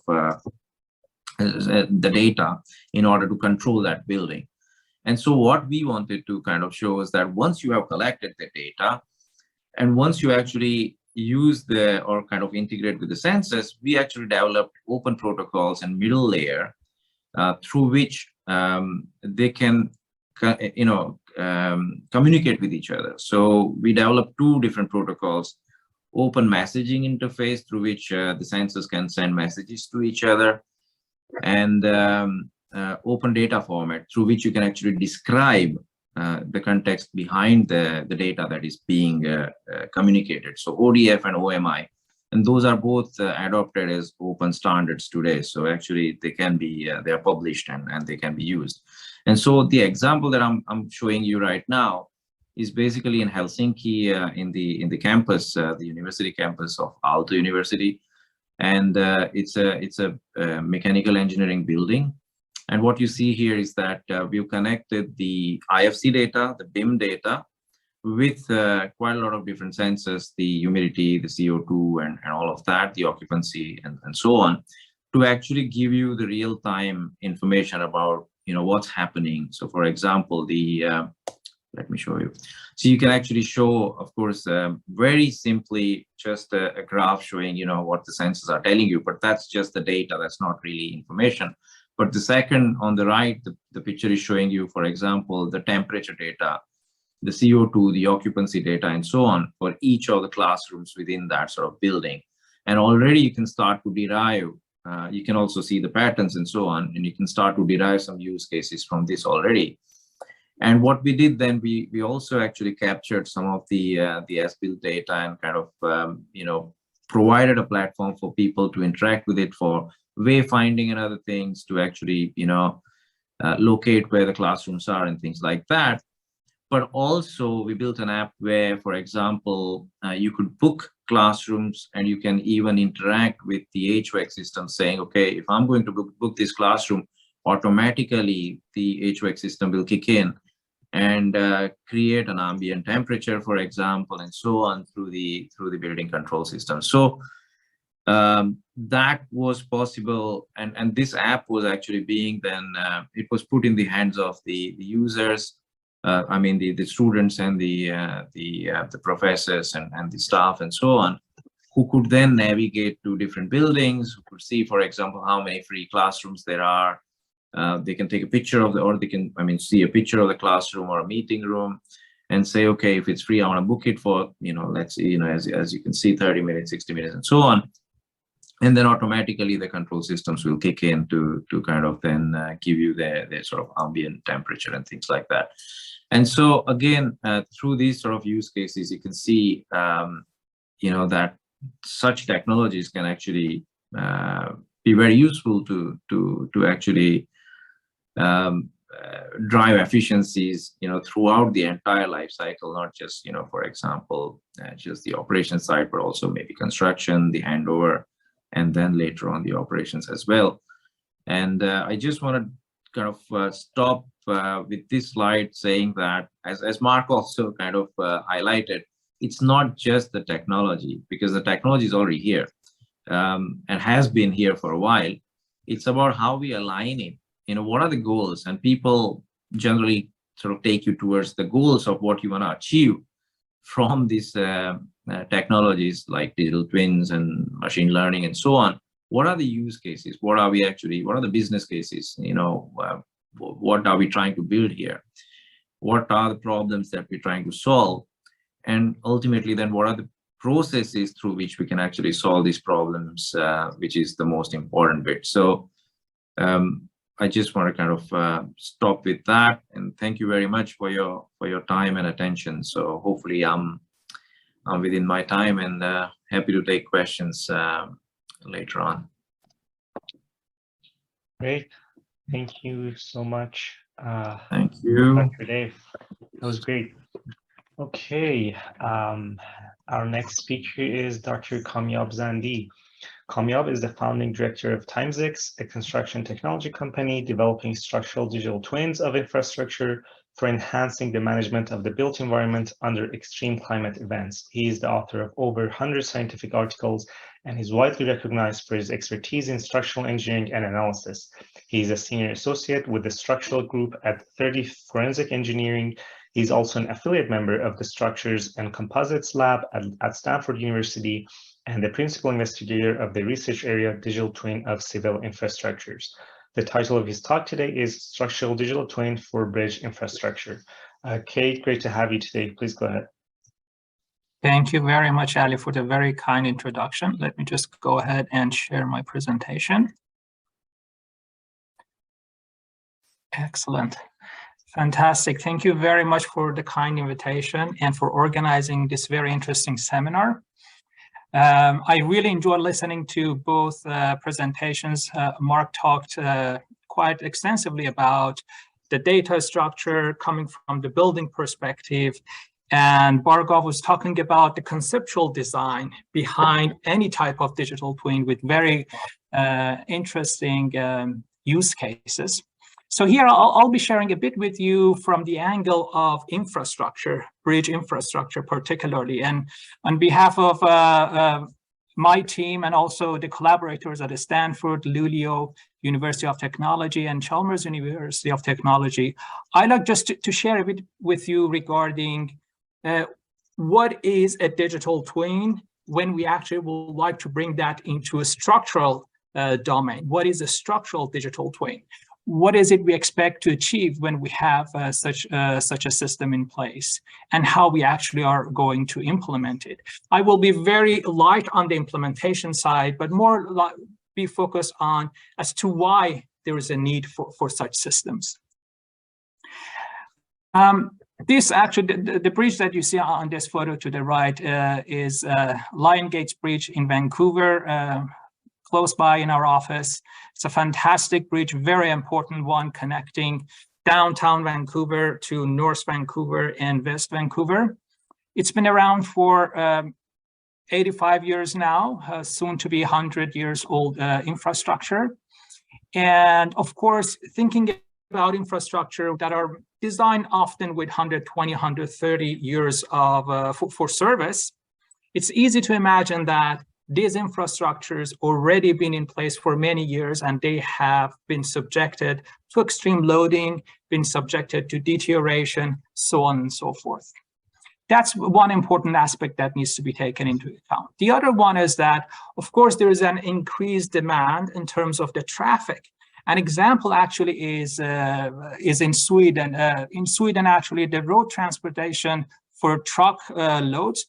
the data in order to control that building. And so what we wanted to kind of show is that once you have collected the data, and once you actually use or kind of integrate with the sensors, we actually developed open protocols and middle layer through which they can, communicate with each other. So we developed two different protocols: open messaging interface, through which the sensors can send messages to each other, and open data format, through which you can actually describe the context behind the data that is being communicated. So ODF and OMI, and those are both adopted as open standards today. So actually they can be, they are published and they can be used. And so the example that I'm showing you right now is basically in Helsinki, in the campus, the university campus of Aalto University. And it's a mechanical engineering building. And what you see here is that we've connected the IFC data, the BIM data, with quite a lot of different sensors, the humidity, the CO2, and all of that, the occupancy, and so on, to actually give you the real-time information about, what's happening. So for example, let me show you. So you can actually show, of course, very simply just a graph showing, what the sensors are telling you, but that's just the data, that's not really information. But the second on the right, the picture is showing you, for example, the temperature data, the CO2, the occupancy data, and so on for each of the classrooms within that sort of building. And already you can start to derive, you can also see the patterns and so on, and you can start to derive some use cases from this already. And what we did then, we also actually captured some of the as-built data and kind of, provided a platform for people to interact with it for wayfinding and other things, to actually, locate where the classrooms are and things like that. But also we built an app where, for example, you could book classrooms, and you can even interact with the HVAC system, saying, okay, if I'm going to book this classroom, automatically the HVAC system will kick in and create an ambient temperature, for example, and so on through the building control system. So that was possible, and this app was actually being then it was put in the hands of the users. I mean the students and the professors and the staff and so on, who could then navigate to different buildings, who could see, for example, how many free classrooms there are. They can take a picture of or they can, see a picture of the classroom or a meeting room and say, okay, if it's free, I want to book it for, let's say, as you can see, 30 minutes, 60 minutes, and so on. And then automatically the control systems will kick in to kind of then give you their sort of ambient temperature and things like that. And so again, through these sort of use cases, you can see, that such technologies can actually be very useful to actually drive efficiencies, throughout the entire life cycle, not just, for example, just the operation side, but also maybe construction, the handover, and then later on the operations as well. And I just want to kind of stop with this slide saying that, as Mark also kind of highlighted, it's not just the technology, because the technology is already here and has been here for a while. It's about how we align it. What are the goals? And people generally sort of take you towards the goals of what you want to achieve from these technologies like digital twins and machine learning and so on. What are the use cases? What are the business cases? What are we trying to build here? What are the problems that we're trying to solve? And ultimately then, what are the processes through which we can actually solve these problems, which is the most important bit. So I just want to kind of stop with that, and thank you very much for your time and attention. So hopefully I'm within my time, and happy to take questions later on. Great, thank you so much. Thank you, Dr. Dave. That was great. Okay, our next speaker is Dr. Kamyab Zandi. Kamyab is the founding director of TimesX, a construction technology company developing structural digital twins of infrastructure for enhancing the management of the built environment under extreme climate events. He is the author of over 100 scientific articles and is widely recognized for his expertise in structural engineering and analysis. He is a senior associate with the structural group at 30 Forensic Engineering. He's also an affiliate member of the Structures and Composites Lab at Stanford University and the principal investigator of the research area Digital Twin of Civil Infrastructures. The title of his talk today is Structural Digital Twin for Bridge Infrastructure. Kate, great to have you today. Please go ahead. Thank you very much, Ali, for the very kind introduction. Let me just go ahead and share my presentation. Excellent. Fantastic. Thank you very much for the kind invitation and for organizing this very interesting seminar. I really enjoyed listening to both presentations. Mark talked quite extensively about the data structure coming from the building perspective, and Bhargav was talking about the conceptual design behind any type of digital twin with very interesting use cases. So here I'll be sharing a bit with you from the angle of infrastructure, bridge infrastructure particularly. And on behalf of my team and also the collaborators at Stanford, Luleå University of Technology and Chalmers University of Technology, I'd like just to share a bit with you regarding what is a digital twin when we actually would like to bring that into a structural domain. What is a structural digital twin? What is it we expect to achieve when we have such a system in place, and how we actually are going to implement it? I will be very light on the implementation side, but more be focused on as to why there is a need for such systems. This actually, the bridge that you see on this photo to the right is Lion Gates Bridge in Vancouver, close by in our office. It's a fantastic bridge, very important one, connecting downtown Vancouver to North Vancouver and West Vancouver. It's been around for 85 years now, soon to be 100 years old infrastructure. And of course, thinking about infrastructure that are designed often with 120, 130 years of for service, it's easy to imagine that these infrastructures already been in place for many years, and they have been subjected to extreme loading, been subjected to deterioration, so on and so forth. That's one important aspect that needs to be taken into account. The other one is that, of course, there is an increased demand in terms of the traffic. An example actually is in Sweden. In Sweden, actually, the road transportation for truck loads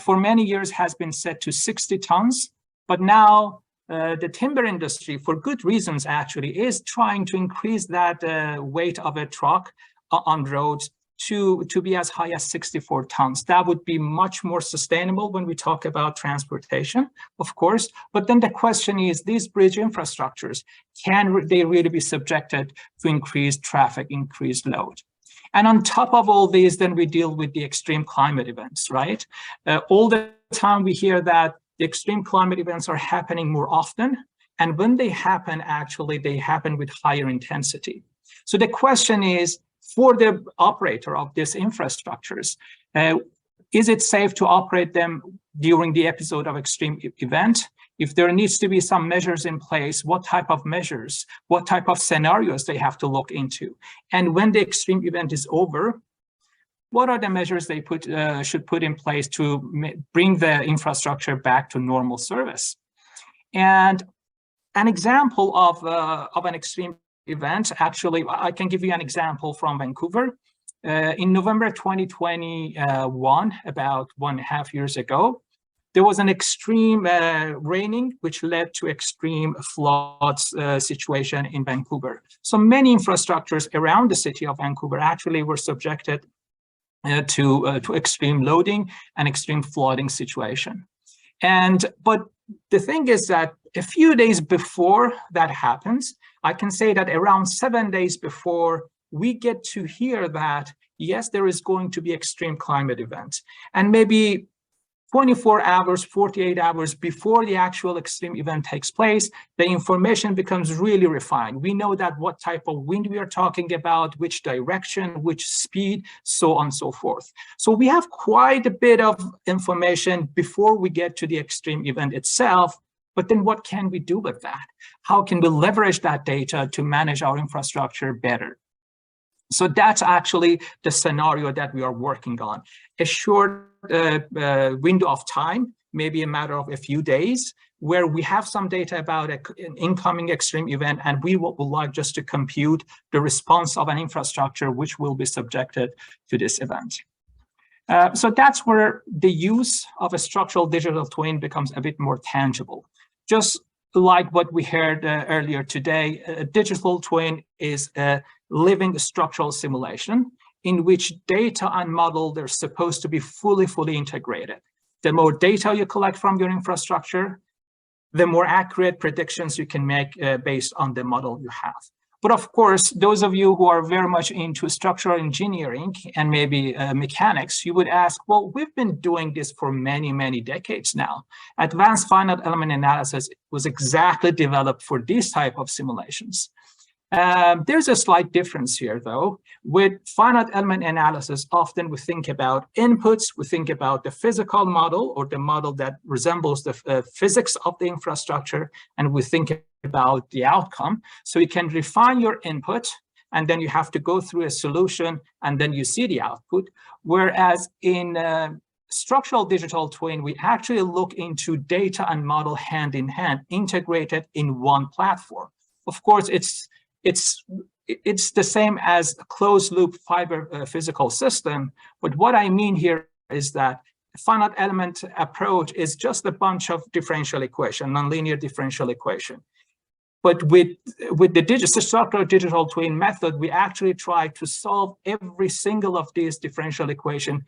for many years has been set to 60 tons, but now the timber industry, for good reasons actually, is trying to increase that weight of a truck on roads to be as high as 64 tons. That would be much more sustainable when we talk about transportation, of course. But then the question is, these bridge infrastructures, can they really be subjected to increased traffic, increased load? And on top of all these, then we deal with the extreme climate events, right? All the time we hear that the extreme climate events are happening more often. And when they happen, actually, they happen with higher intensity. So the question is, for the operator of these infrastructures, is it safe to operate them during the episode of extreme event? If there needs to be some measures in place, what type of measures, what type of scenarios they have to look into? And when the extreme event is over, what are the measures they should put in place to bring the infrastructure back to normal service? And an example of an extreme event, actually, I can give you an example from Vancouver. In November 2021, about 1.5 years ago, there was an extreme raining, which led to extreme floods situation in Vancouver. So many infrastructures around the city of Vancouver actually were subjected to extreme loading and extreme flooding situation. But the thing is that a few days before that happens, I can say that around 7 days before, we get to hear that yes, there is going to be extreme climate event. And maybe 24 hours, 48 hours before the actual extreme event takes place, the information becomes really refined. We know that what type of wind we are talking about, which direction, which speed, so on and so forth. So we have quite a bit of information before we get to the extreme event itself. But then what can we do with that? How can we leverage that data to manage our infrastructure better? So that's actually the scenario that we are working on. A short window of time, maybe a matter of a few days, where we have some data about an incoming extreme event, and we would like just to compute the response of an infrastructure which will be subjected to this event. So that's where the use of a structural digital twin becomes a bit more tangible. Just like what we heard earlier today, a digital twin is a living structural simulation in which data and model, they're supposed to be fully integrated. The more data you collect from your infrastructure, the more accurate predictions you can make based on the model you have. But of course, those of you who are very much into structural engineering and maybe mechanics, you would ask, well, we've been doing this for many decades now. Advanced finite element analysis was exactly developed for these type of simulations. There's a slight difference here, though. With finite element analysis, often we think about inputs, we think about the physical model or the model that resembles the physics of the infrastructure, and we think about the outcome. So you can refine your input, and then you have to go through a solution, and then you see the output. Whereas in structural digital twin, we actually look into data and model hand in hand, integrated in one platform. Of course, it's the same as a closed loop fiber physical system. But what I mean here is that finite element approach is just a bunch of differential equation, nonlinear differential equation. But with the structural digital twin method, we actually try to solve every single of these differential equations,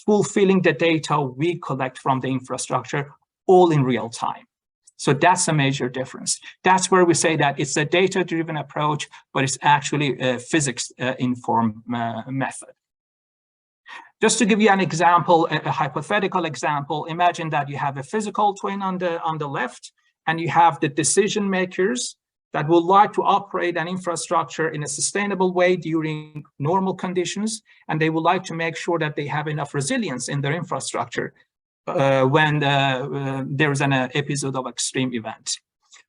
fulfilling the data we collect from the infrastructure, all in real time. So that's a major difference. That's where we say that it's a data-driven approach, but it's actually a physics-informed method. Just to give you an example, a hypothetical example, imagine that you have a physical twin on the left, and you have the decision makers that would like to operate an infrastructure in a sustainable way during normal conditions, and they would like to make sure that they have enough resilience in their infrastructure when there's an episode of extreme event.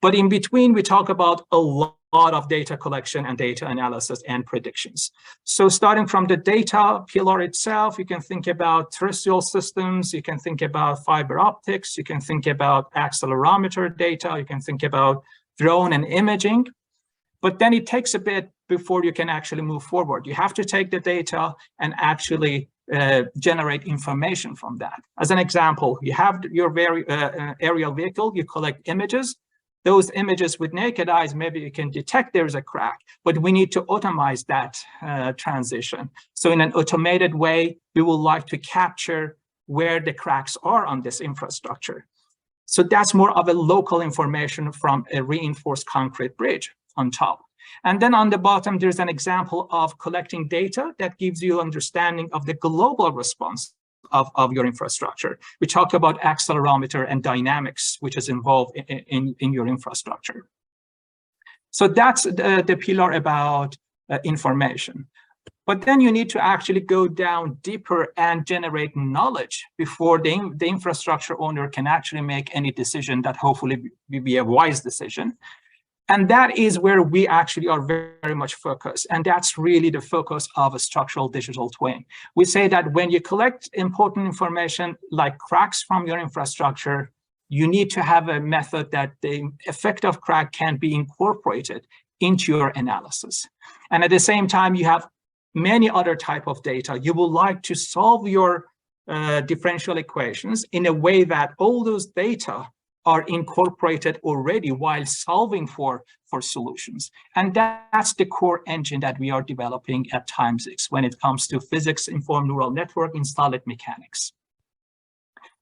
But in between, we talk about a lot of data collection and data analysis and predictions. So starting from the data pillar itself, you can think about terrestrial systems, you can think about fiber optics, you can think about accelerometer data, you can think about drone and imaging. But then it takes a bit before you can actually move forward. You have to take the data and actually generate information from that. As an example, you have your very aerial vehicle, you collect images. Those images with naked eyes, maybe you can detect there's a crack, but we need to automate that transition. So in an automated way, we would like to capture where the cracks are on this infrastructure. So that's more of a local information from a reinforced concrete bridge on top. And then on the bottom, there's an example of collecting data that gives you understanding of the global response of your infrastructure. We talk about accelerometer and dynamics, which is involved in your infrastructure. So that's the pillar about information. But then you need to actually go down deeper and generate knowledge before the infrastructure owner can actually make any decision that hopefully be a wise decision. And that is where we actually are very much focused. And that's really the focus of a structural digital twin. We say that when you collect important information like cracks from your infrastructure, you need to have a method that the effect of crack can be incorporated into your analysis. And at the same time, you have many other type of data. You would like to solve your differential equations in a way that all those data are incorporated already while solving for solutions. And that's the core engine that we are developing at Time6 when it comes to physics-informed neural network in solid mechanics.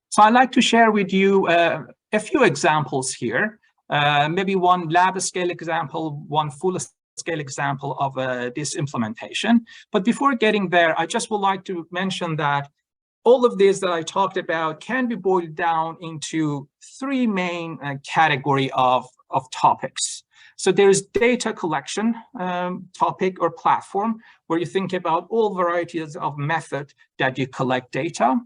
So I'd like to share with you a few examples here, maybe one lab scale example, one full scale example of this implementation. But before getting there, I just would like to mention that all of this that I talked about can be boiled down into three main category of topics. So there's data collection topic or platform, where you think about all varieties of method that you collect data.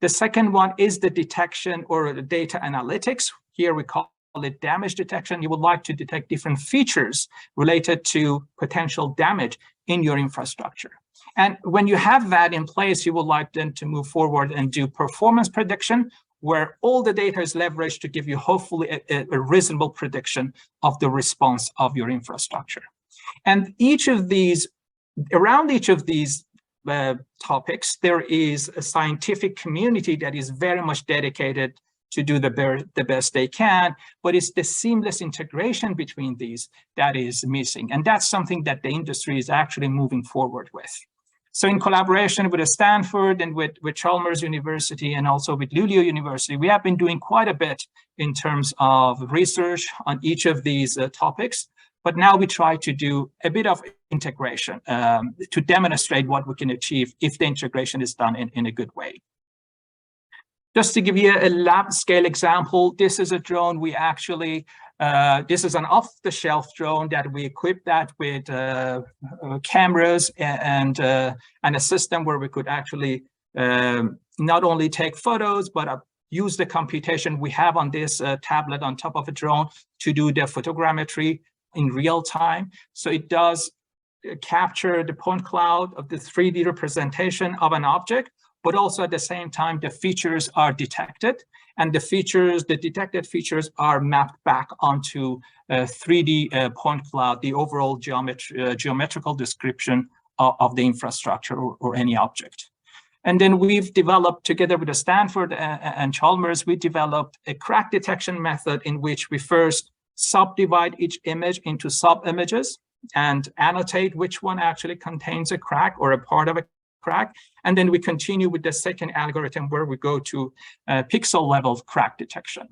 The second one is the detection or the data analytics. Here we call it damage detection. You would like to detect different features related to potential damage in your infrastructure. And when you have that in place, you would like then to move forward and do performance prediction, where all the data is leveraged to give you hopefully a reasonable prediction of the response of your infrastructure. And around each of these topics, there is a scientific community that is very much dedicated to do the best they can, but it's the seamless integration between these that is missing. And that's something that the industry is actually moving forward with. So in collaboration with Stanford and with Chalmers University and also with Luleå University, we have been doing quite a bit in terms of research on each of these topics. But now we try to do a bit of integration to demonstrate what we can achieve if the integration is done in a good way. Just to give you a lab scale example, this is a drone we actually, this is an off-the-shelf drone that we equipped that with cameras and a system where we could actually not only take photos, but use the computation we have on this tablet on top of a drone to do the photogrammetry in real time. So it does capture the point cloud of the 3D representation of an object, but also at the same time, the features are detected, and the detected features are mapped back onto a 3D point cloud, the overall geometrical description of the infrastructure or any object. And then we've developed, together with Stanford and Chalmers, we developed a crack detection method in which we first subdivide each image into sub-images and annotate which one actually contains a crack or a part of a crack. And then we continue with the second algorithm where we go to pixel level crack detection.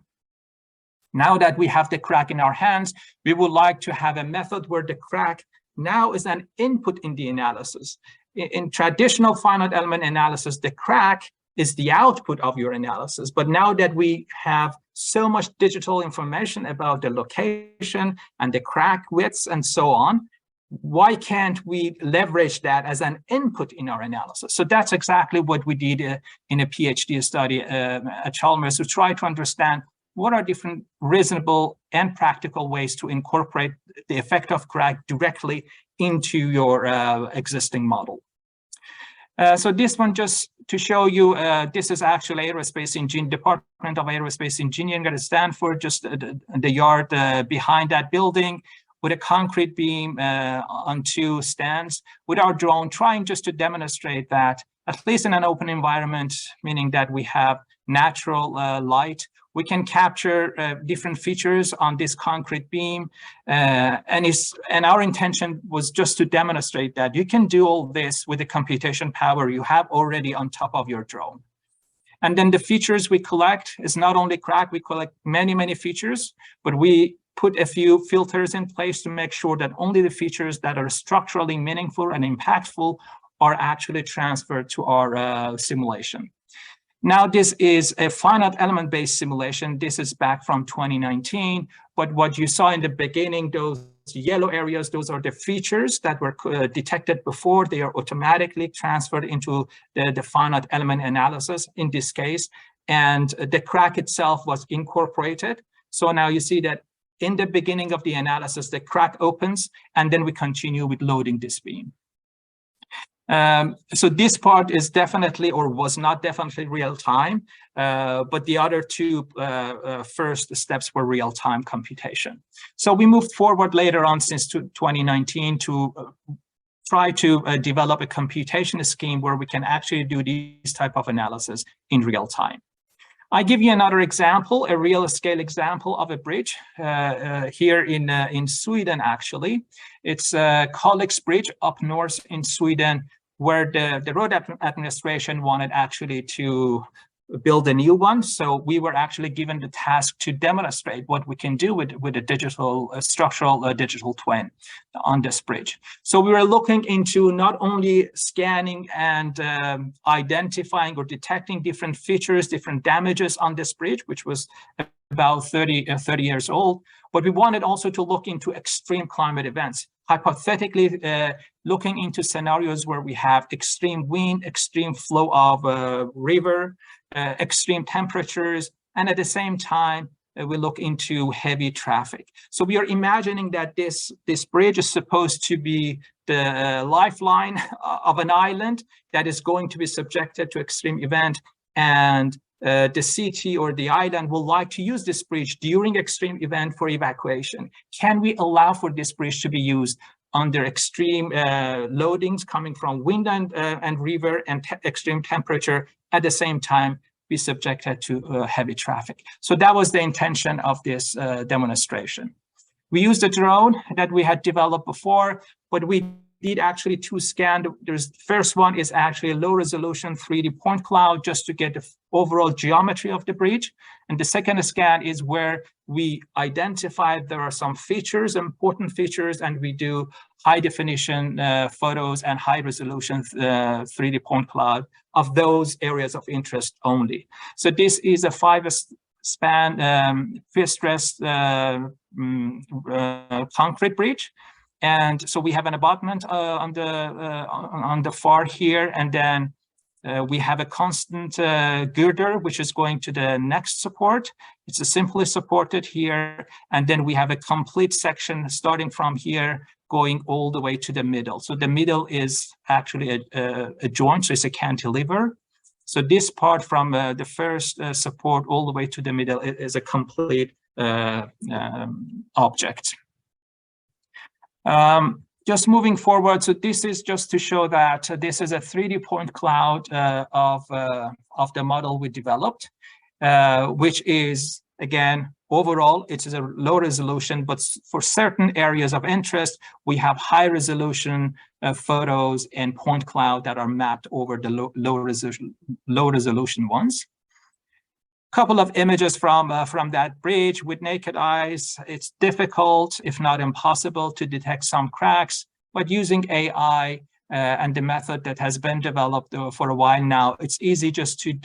Now that we have the crack in our hands, we would like to have a method where the crack now is an input in the analysis. In traditional finite element analysis, the crack is the output of your analysis. But now that we have so much digital information about the location and the crack widths and so on, why can't we leverage that as an input in our analysis? So that's exactly what we did in a PhD study at Chalmers to try to understand what are different reasonable and practical ways to incorporate the effect of crack directly into your existing model. So this one, just to show you, this is actually Department of Aerospace Engineering at Stanford, just the yard behind that building, with a concrete beam on two stands, with our drone, trying just to demonstrate that, at least in an open environment, meaning that we have natural light, we can capture different features on this concrete beam. And our intention was just to demonstrate that you can do all this with the computation power you have already on top of your drone. And then the features we collect is not only crack, we collect many, many features, but we put a few filters in place to make sure that only the features that are structurally meaningful and impactful are actually transferred to our simulation. Now, this is a finite element-based simulation. This is back from 2019, but what you saw in the beginning, those yellow areas, those are the features that were detected before. They are automatically transferred into the finite element analysis in this case, and the crack itself was incorporated. So now you see that in the beginning of the analysis, the crack opens, and then we continue with loading this beam. So this part is definitely, or was not definitely real time, but the other two first steps were real time computation. So we moved forward later on since 2019 to try to develop a computation scheme where we can actually do these type of analysis in real time. I give you another example, a real scale example of a bridge here in Sweden, actually. It's Kalix Bridge up north in Sweden, where the road administration wanted actually to build a new one. So we were actually given the task to demonstrate what we can do with a digital structural digital twin on this bridge. So we were looking into not only scanning and identifying or detecting different features, different damages on this bridge, which was about 30 years old, but we wanted also to look into extreme climate events, hypothetically looking into scenarios where we have extreme wind, extreme flow of river, extreme temperatures, and at the same time, we look into heavy traffic. So we are imagining that this bridge is supposed to be the lifeline of an island that is going to be subjected to extreme event, and the city or the island will like to use this bridge during extreme event for evacuation. Can we allow for this bridge to be used under extreme loadings coming from wind and river and extreme temperature, at the same time be subjected to heavy traffic? So that was the intention of this demonstration. We used a drone that we had developed before, but we did actually two scans. The first one is actually a low resolution 3D point cloud just to get the overall geometry of the bridge. And the second scan is where we identified there are some features, important features, and we do high definition photos and high resolution 3D point cloud of those areas of interest only. So this is a 5-span fixed-stress concrete bridge. And so we have an abutment on the far here, and then we have a constant girder, which is going to the next support. It's simply supported here, and then we have a complete section starting from here, going all the way to the middle. So the middle is actually a joint, so it's a cantilever. So this part from the first support all the way to the middle is a complete object. Just moving forward, so this is just to show that this is a 3D point cloud of the model we developed, which is, again, overall, it is a low resolution, but for certain areas of interest, we have high resolution photos and point cloud that are mapped over the low resolution ones. Couple of images from that bridge. With naked eyes, it's difficult, if not impossible, to detect some cracks, but using AI and the method that has been developed for a while now, it's easy just to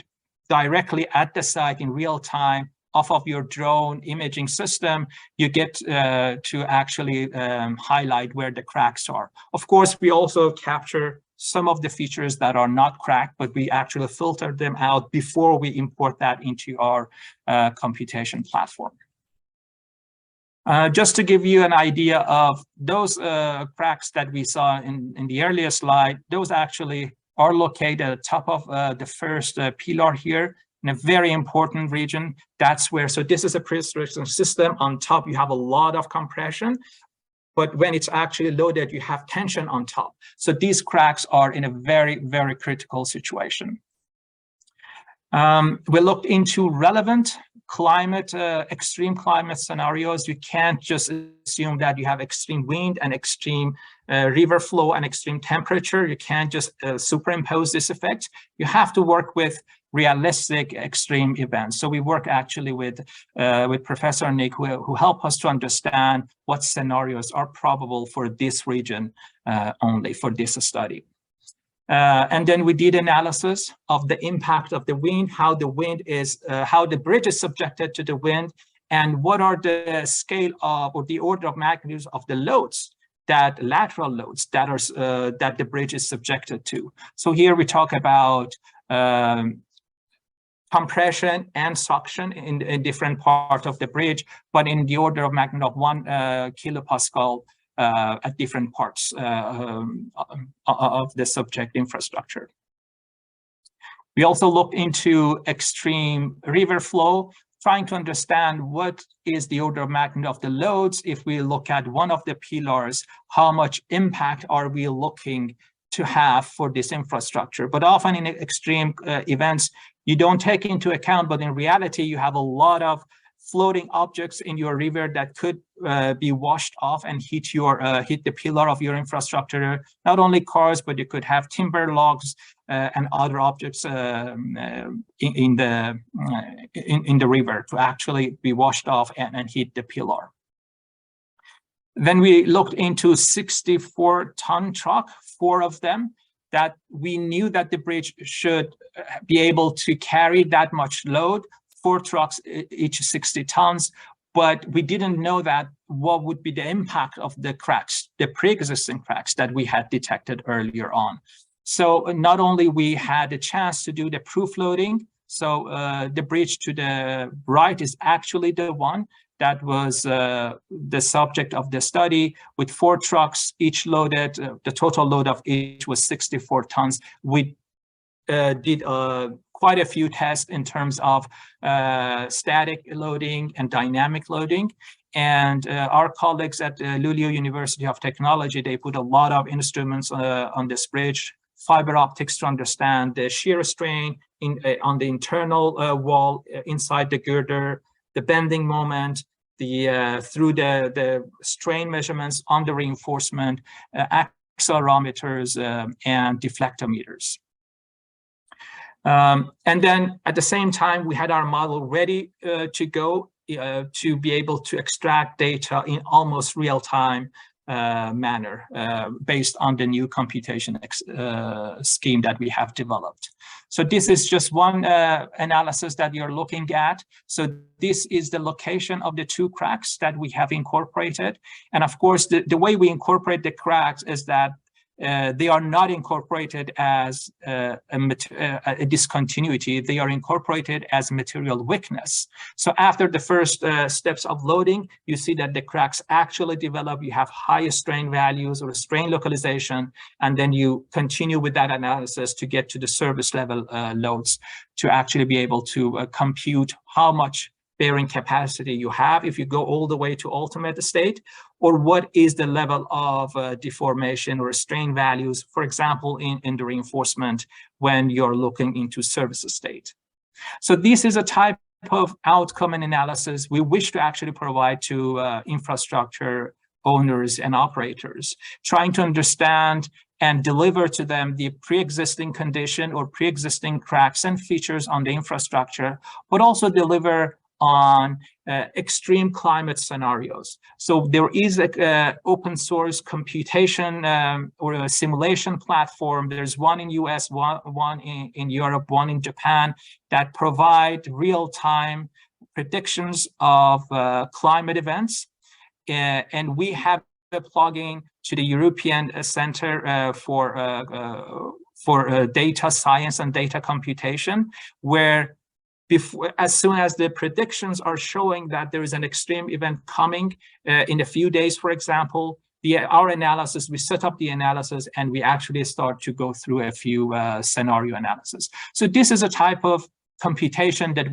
directly at the site in real time, off of your drone imaging system, you get to actually highlight where the cracks are. Of course, we also capture some of the features that are not cracked, but we actually filter them out before we import that into our computation platform. Just to give you an idea of those cracks that we saw in the earlier slide, those actually are located at the top of the first pillar here in a very important region. That's where, so this is a pre-stressed system. On top, you have a lot of compression. But when it's actually loaded, you have tension on top. So these cracks are in a very, very critical situation. We looked into relevant climate, extreme climate scenarios. You can't just assume that you have extreme wind and extreme river flow and extreme temperature. You can't just superimpose this effect. You have to work with realistic extreme events. So we work actually with Professor Nick, who help us to understand what scenarios are probable for this region only for this study. And then we did analysis of the impact of the wind, how the wind is, how the bridge is subjected to the wind, and what are the scale of or the order of magnitude of the loads, that lateral loads that are that the bridge is subjected to. So here we talk about compression and suction in different parts of the bridge, but in the order of magnitude of 1 kilopascal at different parts of the subject infrastructure. We also look into extreme river flow, trying to understand what is the order of magnitude of the loads. If we look at one of the pillars, how much impact are we looking to have for this infrastructure? But often in extreme events, you don't take into account, but in reality, you have a lot of floating objects in your river that could be washed off and hit the pillar of your infrastructure. Not only cars, but you could have timber logs and other objects in the river to actually be washed off and hit the pillar. Then we looked into 64-ton truck, 4 of them, that we knew that the bridge should be able to carry that much load, 4 trucks, each 60 tons, but we didn't know that what would be the impact of the cracks, the pre-existing cracks that we had detected earlier on. So not only we had a chance to do the proof loading, so the bridge to the right is actually the one that was the subject of the study, with 4 trucks, each loaded, the total load of each was 64 tons. We did quite a few tests in terms of static loading and dynamic loading. And our colleagues at Luleå University of Technology, they put a lot of instruments on this bridge, fiber optics to understand the shear strain on the internal wall inside the girder, the bending moment, through the strain measurements on the reinforcement, accelerometers, and deflectometers. And then at the same time, we had our model ready to go to be able to extract data in almost real-time manner based on the new computation scheme that we have developed. So this is just one analysis that you're looking at. So this is the location of the 2 cracks that we have incorporated. And of course, the way we incorporate the cracks is that they are not incorporated as a discontinuity. They are incorporated as material weakness. So after the first steps of loading, you see that the cracks actually develop. You have higher strain values or strain localization, and then you continue with that analysis to get to the service level loads to actually be able to compute how much bearing capacity you have if you go all the way to ultimate state, or what is the level of deformation or strain values, for example, in the reinforcement when you're looking into service state. So this is a type of outcome and analysis we wish to actually provide to infrastructure owners and operators, trying to understand and deliver to them the pre-existing condition or pre-existing cracks and features on the infrastructure, but also deliver on extreme climate scenarios. So there is a open source computation or a simulation platform. There's one in US, one in Europe, one in Japan, that provide real-time predictions of climate events. And we have a plugin to the European Center for Data Science and Data Computation, where as soon as the predictions are showing that there is an extreme event coming in a few days, for example, our analysis, we set up the analysis and we actually start to go through a few scenario analysis. So this is a type of computation that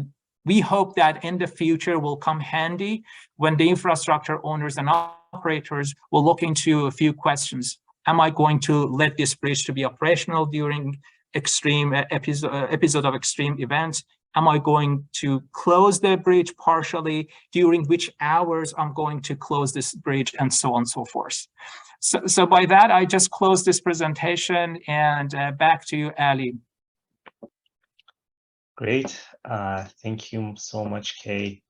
we hope that in the future will come handy when the infrastructure owners and operators will look into a few questions. Am I going to let this bridge to be operational during extreme episode of extreme events? Am I going to close the bridge partially? During which hours I'm going to close this bridge, and so on and so forth. So by that, I just close this presentation, and back to you, Ali. Great. Thank you so much, Kay.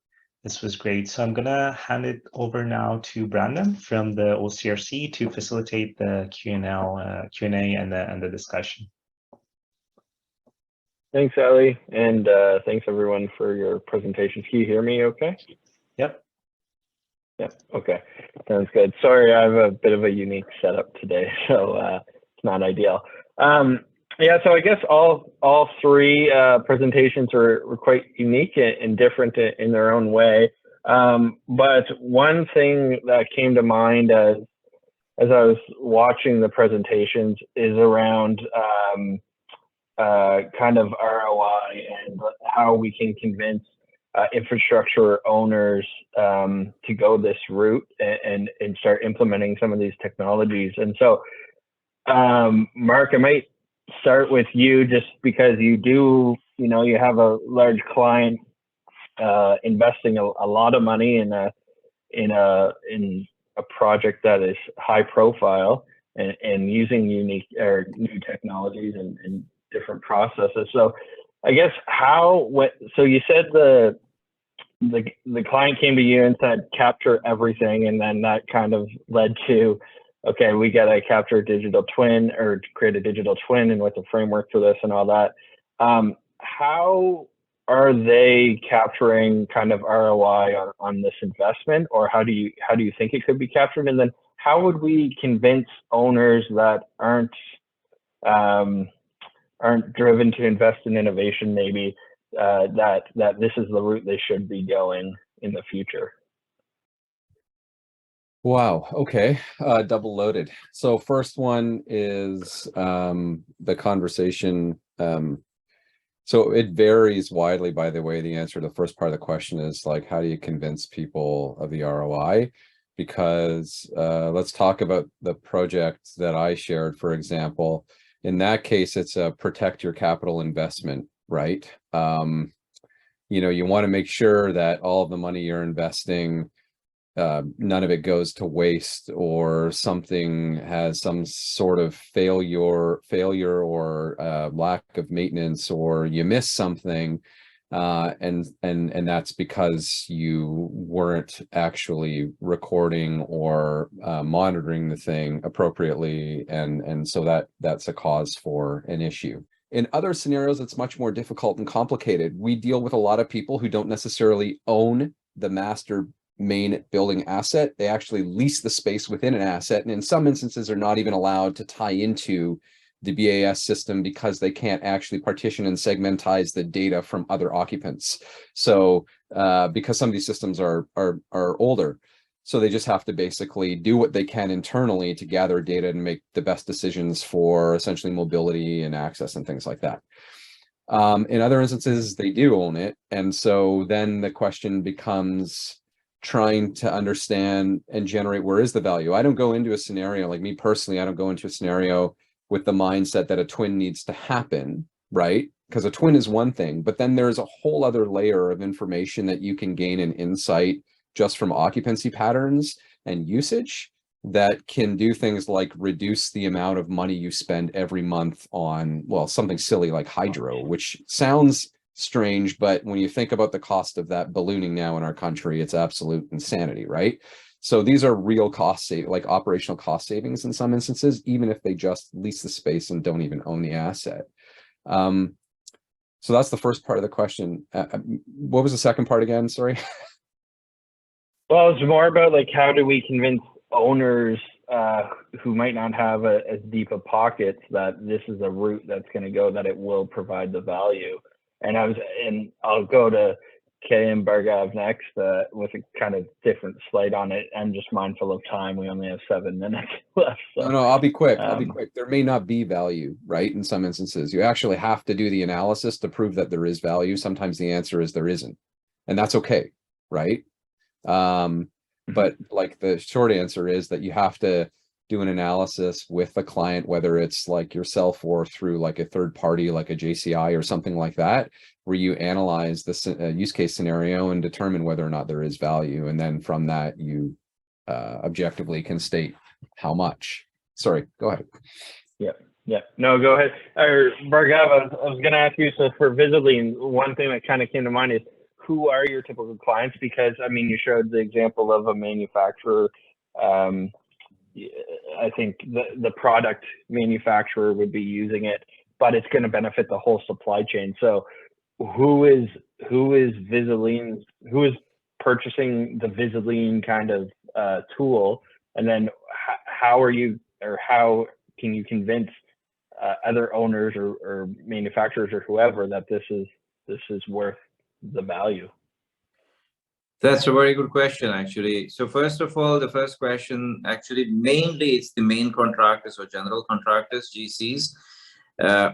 This was great. So I'm gonna hand it over now to Brandon from the OCRC to facilitate the Q&A and the discussion. Thanks, Ali, and thanks everyone for your presentations. Can you hear me okay? Yep. Yep, okay, sounds good. Sorry, I have a bit of a unique setup today, so it's not ideal. Yeah, so I guess all 3 presentations were quite unique and different in their own way. But one thing that came to mind as I was watching the presentations is around kind of ROI and how we can convince infrastructure owners to go this route and start implementing some of these technologies. And so, Mark, I might start with you just because you have a large client investing a lot of money in a project that is high profile and using unique or new technologies and different processes. So I guess so you said the client came to you and said capture everything, and then that kind of led to, okay, we got to capture a digital twin or create a digital twin and what's the framework for this and all that. How are they capturing kind of ROI on this investment, or how do you think it could be captured? And then how would we convince owners that aren't driven to invest in innovation, maybe that this is the route they should be going in the future? Wow. Okay. Double loaded. So first one is the conversation. So it varies widely, by the way. The answer to the first part of the question is like, how do you convince people of the ROI? Because let's talk about the project that I shared, for example. In that case, it's a protect your capital investment, right? You want to make sure that all of the money you're investing, none of it goes to waste, or something has some sort of failure or lack of maintenance, or you miss something, and that's because you weren't actually recording or monitoring the thing appropriately, and so that's a cause for an issue. In other scenarios, it's much more difficult and complicated. We deal with a lot of people who don't necessarily own the master main building asset. They actually lease the space within an asset, and in some instances are not even allowed to tie into the BAS system because they can't actually partition and segmentize the data from other occupants. So because some of these systems are older, so they just have to basically do what they can internally to gather data and make the best decisions for essentially mobility and access and things like that. In other instances, they do own it, and so then the question becomes trying to understand and generate, where is the value? I don't go into a scenario, like me personally, I don't go into a scenario with the mindset that a twin needs to happen, right? Because a twin is one thing, but then there's a whole other layer of information that you can gain an insight just from occupancy patterns and usage that can do things like reduce the amount of money you spend every month on, well, something silly like hydro, which sounds strange, but when you think about the cost of that ballooning now in our country, it's absolute insanity, right? So these are real like operational cost savings in some instances, even if they just lease the space and don't even own the asset. So that's the first part of the question. What was the second part again? Sorry. Well, it's more about like, how do we convince owners who might not have as deep a pockets that this is a route that's going to go, that it will provide the value. And I'll go to Kay and Bhargav next with a kind of different slate on it. I'm just mindful of time. We only have 7 minutes left. So, no, I'll be quick. There may not be value, right? In some instances, you actually have to do the analysis to prove that there is value. Sometimes the answer is there isn't, and that's okay, right? But like the short answer is that you have to do an analysis with the client, whether it's like yourself or through like a third party, like a JCI or something like that, where you analyze the use case scenario and determine whether or not there is value. And then from that, you objectively can state how much. Sorry, go ahead. Yeah. No, go ahead. Bhargav, I was going to ask you, so for Visilean, one thing that kind of came to mind is, who are your typical clients? Because, I mean, you showed the example of a manufacturer. I think the product manufacturer would be using it, but it's going to benefit the whole supply chain. So who is Visilean, who is purchasing the Visilean kind of tool? And then how can you convince other owners or manufacturers or whoever that this is worth the value? That's a very good question, actually. So first of all, the first question, actually, mainly it's the main contractors or general contractors, GCs,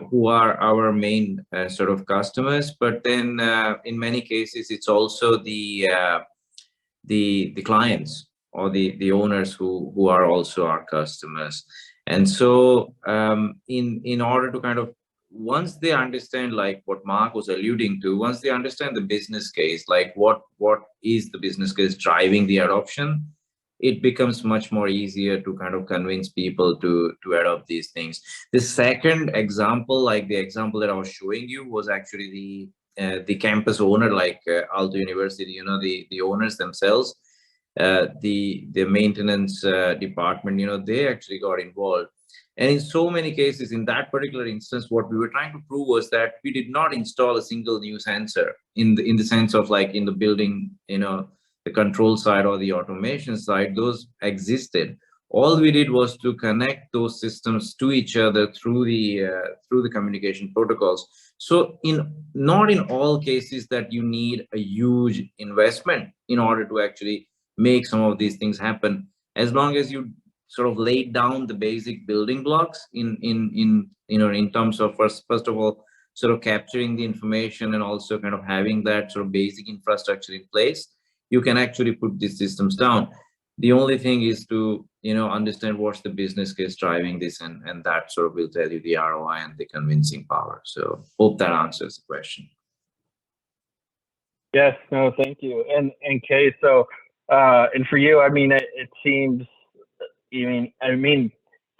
who are our main sort of customers. But then in many cases, it's also the clients or the owners who are also our customers. And so in order to kind of once they understand, like what Mark was alluding to, once they understand the business case, like what is the business case driving the adoption, it becomes much more easier to kind of convince people to adopt these things. The second example, like the example that I was showing you, was actually the campus owner, like Aalto University, you know, the owners themselves, the maintenance department, you know, they actually got involved. And in so many cases, in that particular instance, what we were trying to prove was that we did not install a single new sensor in the sense of like in the building, you know, the control side or the automation side. Those existed. All we did was to connect those systems to each other through the communication protocols. So not in all cases that you need a huge investment in order to actually make some of these things happen. As long as you sort of laid down the basic building blocks in you know, in terms of first of all sort of capturing the information and also kind of having that sort of basic infrastructure in place, you can actually put these systems down. The only thing is to, you know, understand what's the business case driving this, and that sort of will tell you the ROI and the convincing power. So hope that answers the question. Yes, no, thank you. And Kay, so and for you, I mean, it seems, it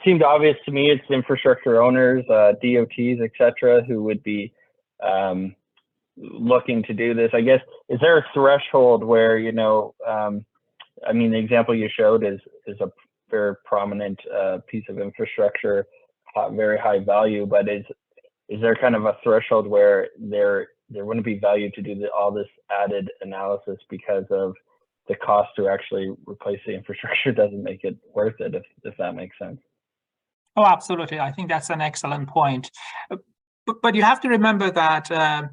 seemed obvious to me it's infrastructure owners, DOTs, etc., who would be looking to do this. I guess, is there a threshold where, you know, I mean, the example you showed is a very prominent piece of infrastructure, very high value, but is there kind of a threshold where there wouldn't be value to do all this added analysis because of the cost to actually replace the infrastructure doesn't make it worth it, if that makes sense? Oh, absolutely. I think that's an excellent point. But you have to remember that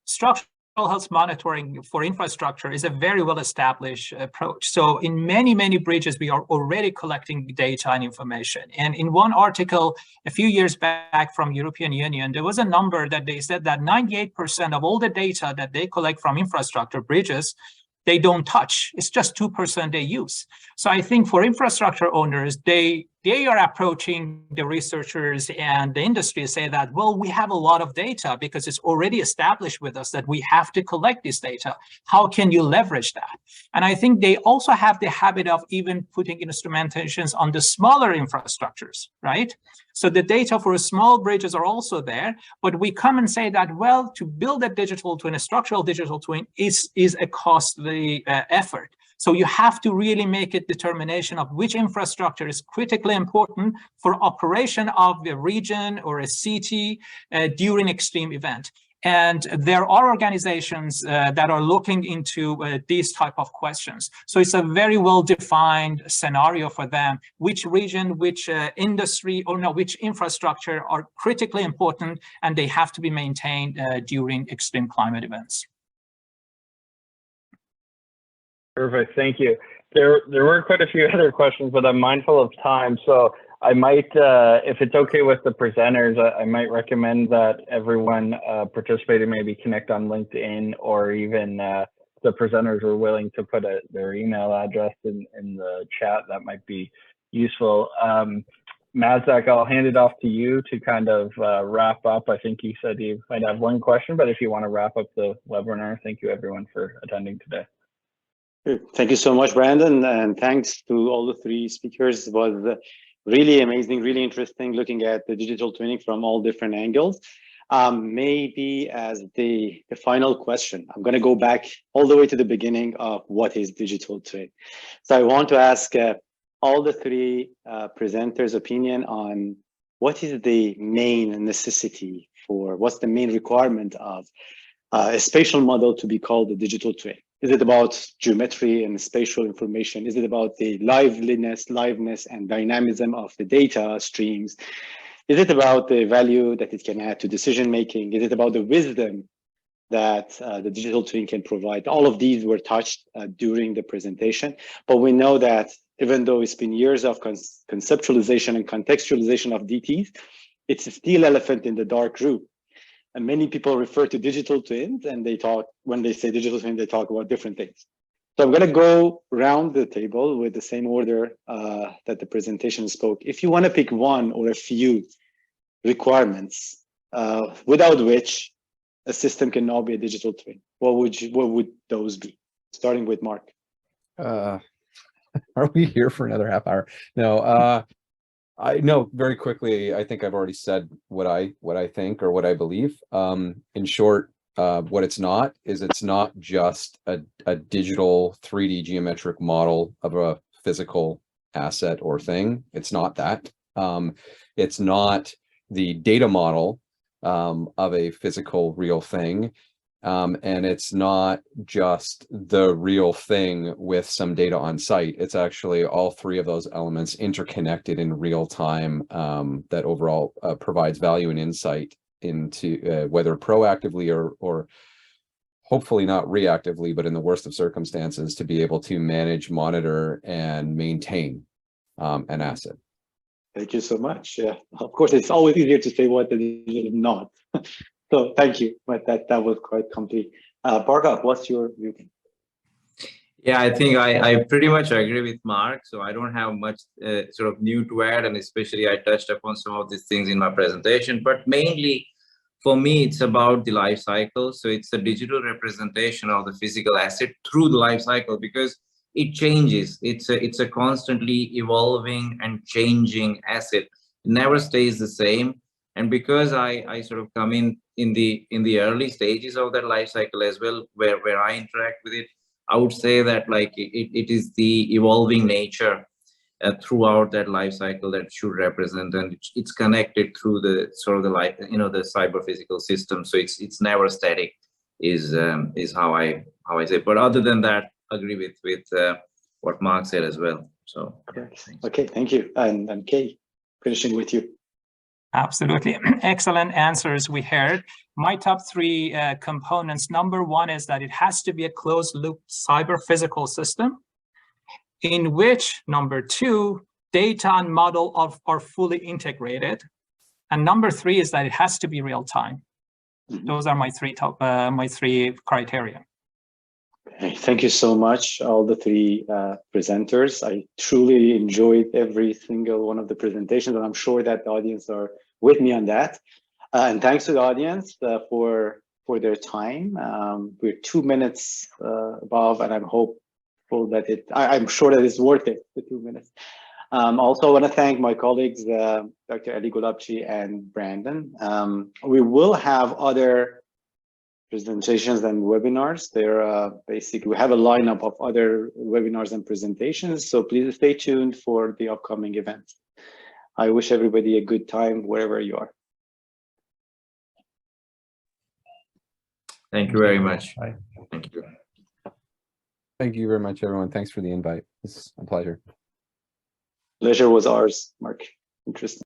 structural health monitoring for infrastructure is a very well-established approach. So in many bridges, we are already collecting data and information. And in one article a few years back from European Union, there was a number that they said that 98% of all the data that they collect from infrastructure bridges, they don't touch. It's just 2% they use. So I think for infrastructure owners, they are approaching the researchers and the industry, say that, well, we have a lot of data because it's already established with us that we have to collect this data. How can you leverage that? And I think they also have the habit of even putting instrumentations on the smaller infrastructures, right? So the data for small bridges are also there, but we come and say that, well, to build a digital twin, a structural digital twin is a costly effort. So you have to really make a determination of which infrastructure is critically important for operation of the region or a city during extreme event. And there are organizations that are looking into these type of questions. So it's a very well-defined scenario for them, which region, which industry, or no, which infrastructure are critically important, and they have to be maintained during extreme climate events. Perfect, thank you. There were quite a few other questions, but I'm mindful of time. So I might, if it's okay with the presenters, I might recommend that everyone participating maybe connect on LinkedIn, or even the presenters are willing to put their email address in the chat. That might be useful. Mazdak, I'll hand it off to you to kind of wrap up. I think you said you might have one question, but if you want to wrap up the webinar, thank you everyone for attending today. Thank you so much, Brandon, and thanks to all the three speakers. It was really amazing, really interesting looking at the digital twinning from all different angles. Maybe as the final question, I'm going to go back all the way to the beginning of what is digital twin. So I want to ask all the three presenters' opinion on what is the main necessity for, what's the main requirement of a spatial model to be called a digital twin. Is it about geometry and spatial information? Is it about the liveness and dynamism of the data streams? Is it about the value that it can add to decision making? Is it about the wisdom that the digital twin can provide? All of these were touched during the presentation, but we know that even though it's been years of conceptualization and contextualization of DTs, it's still elephant in the dark room. And many people refer to digital twins, and they talk, when they say digital twin, they talk about different things. So I'm going to go around the table with the same order that the presentation spoke. If you want to pick one or a few requirements without which a system cannot be a digital twin? What would those be? Starting with Mark. Are we here for another half hour? No, I know very quickly. I think I've already said what I think or what I believe. In short, what it's not just a digital 3D geometric model of a physical asset or thing. It's not that. It's not the data model of a physical real thing. And it's not just the real thing with some data on site. It's actually all three of those elements interconnected in real time that overall provides value and insight into whether proactively or hopefully not reactively, but in the worst of circumstances, to be able to manage, monitor, and maintain an asset. Thank you so much. Yeah, of course, it's always easier to say what it is not. So thank you, but that was quite complete. Bhargav, what's your view? Yeah, I think I pretty much agree with Mark. So I don't have much sort of new to add, and especially I touched upon some of these things in my presentation. But mainly, for me, it's about the life cycle. So it's a digital representation of the physical asset through the life cycle, because it changes. It's a constantly evolving and changing asset. It never stays the same. And because I sort of come in the early stages of that life cycle as well, where I interact with it, I would say that like it is the evolving nature throughout that life cycle that should represent, and it's connected through the sort of the life, the cyber physical system. So it's never static, is how I say. But other than that, agree with what Mark said as well. So okay, thank you. And Kay, finishing with you. Absolutely. Excellent answers we heard. My top three components. Number one is that it has to be a closed loop cyber physical system in which, number two, data and model are fully integrated. And number three is that it has to be real time. Those are my three criteria. Okay, thank you so much, all the three presenters. I truly enjoyed every single one of the presentations, and I'm sure that the audience are with me on that. And thanks to the audience for their time. We're 2 minutes above, and I'm hopeful that I'm sure that it's worth it, the 2 minutes. Also, I want to thank my colleagues, Dr. Ali Golabchi and Brandon. We will have other presentations and webinars. They're basically, we have a lineup of other webinars and presentations, so please stay tuned for the upcoming events. I wish everybody a good time wherever you are. Thank you very much. Thank you. Thank you very much, everyone. Thanks for the invite. It's a pleasure. Pleasure was ours, Mark. Interesting.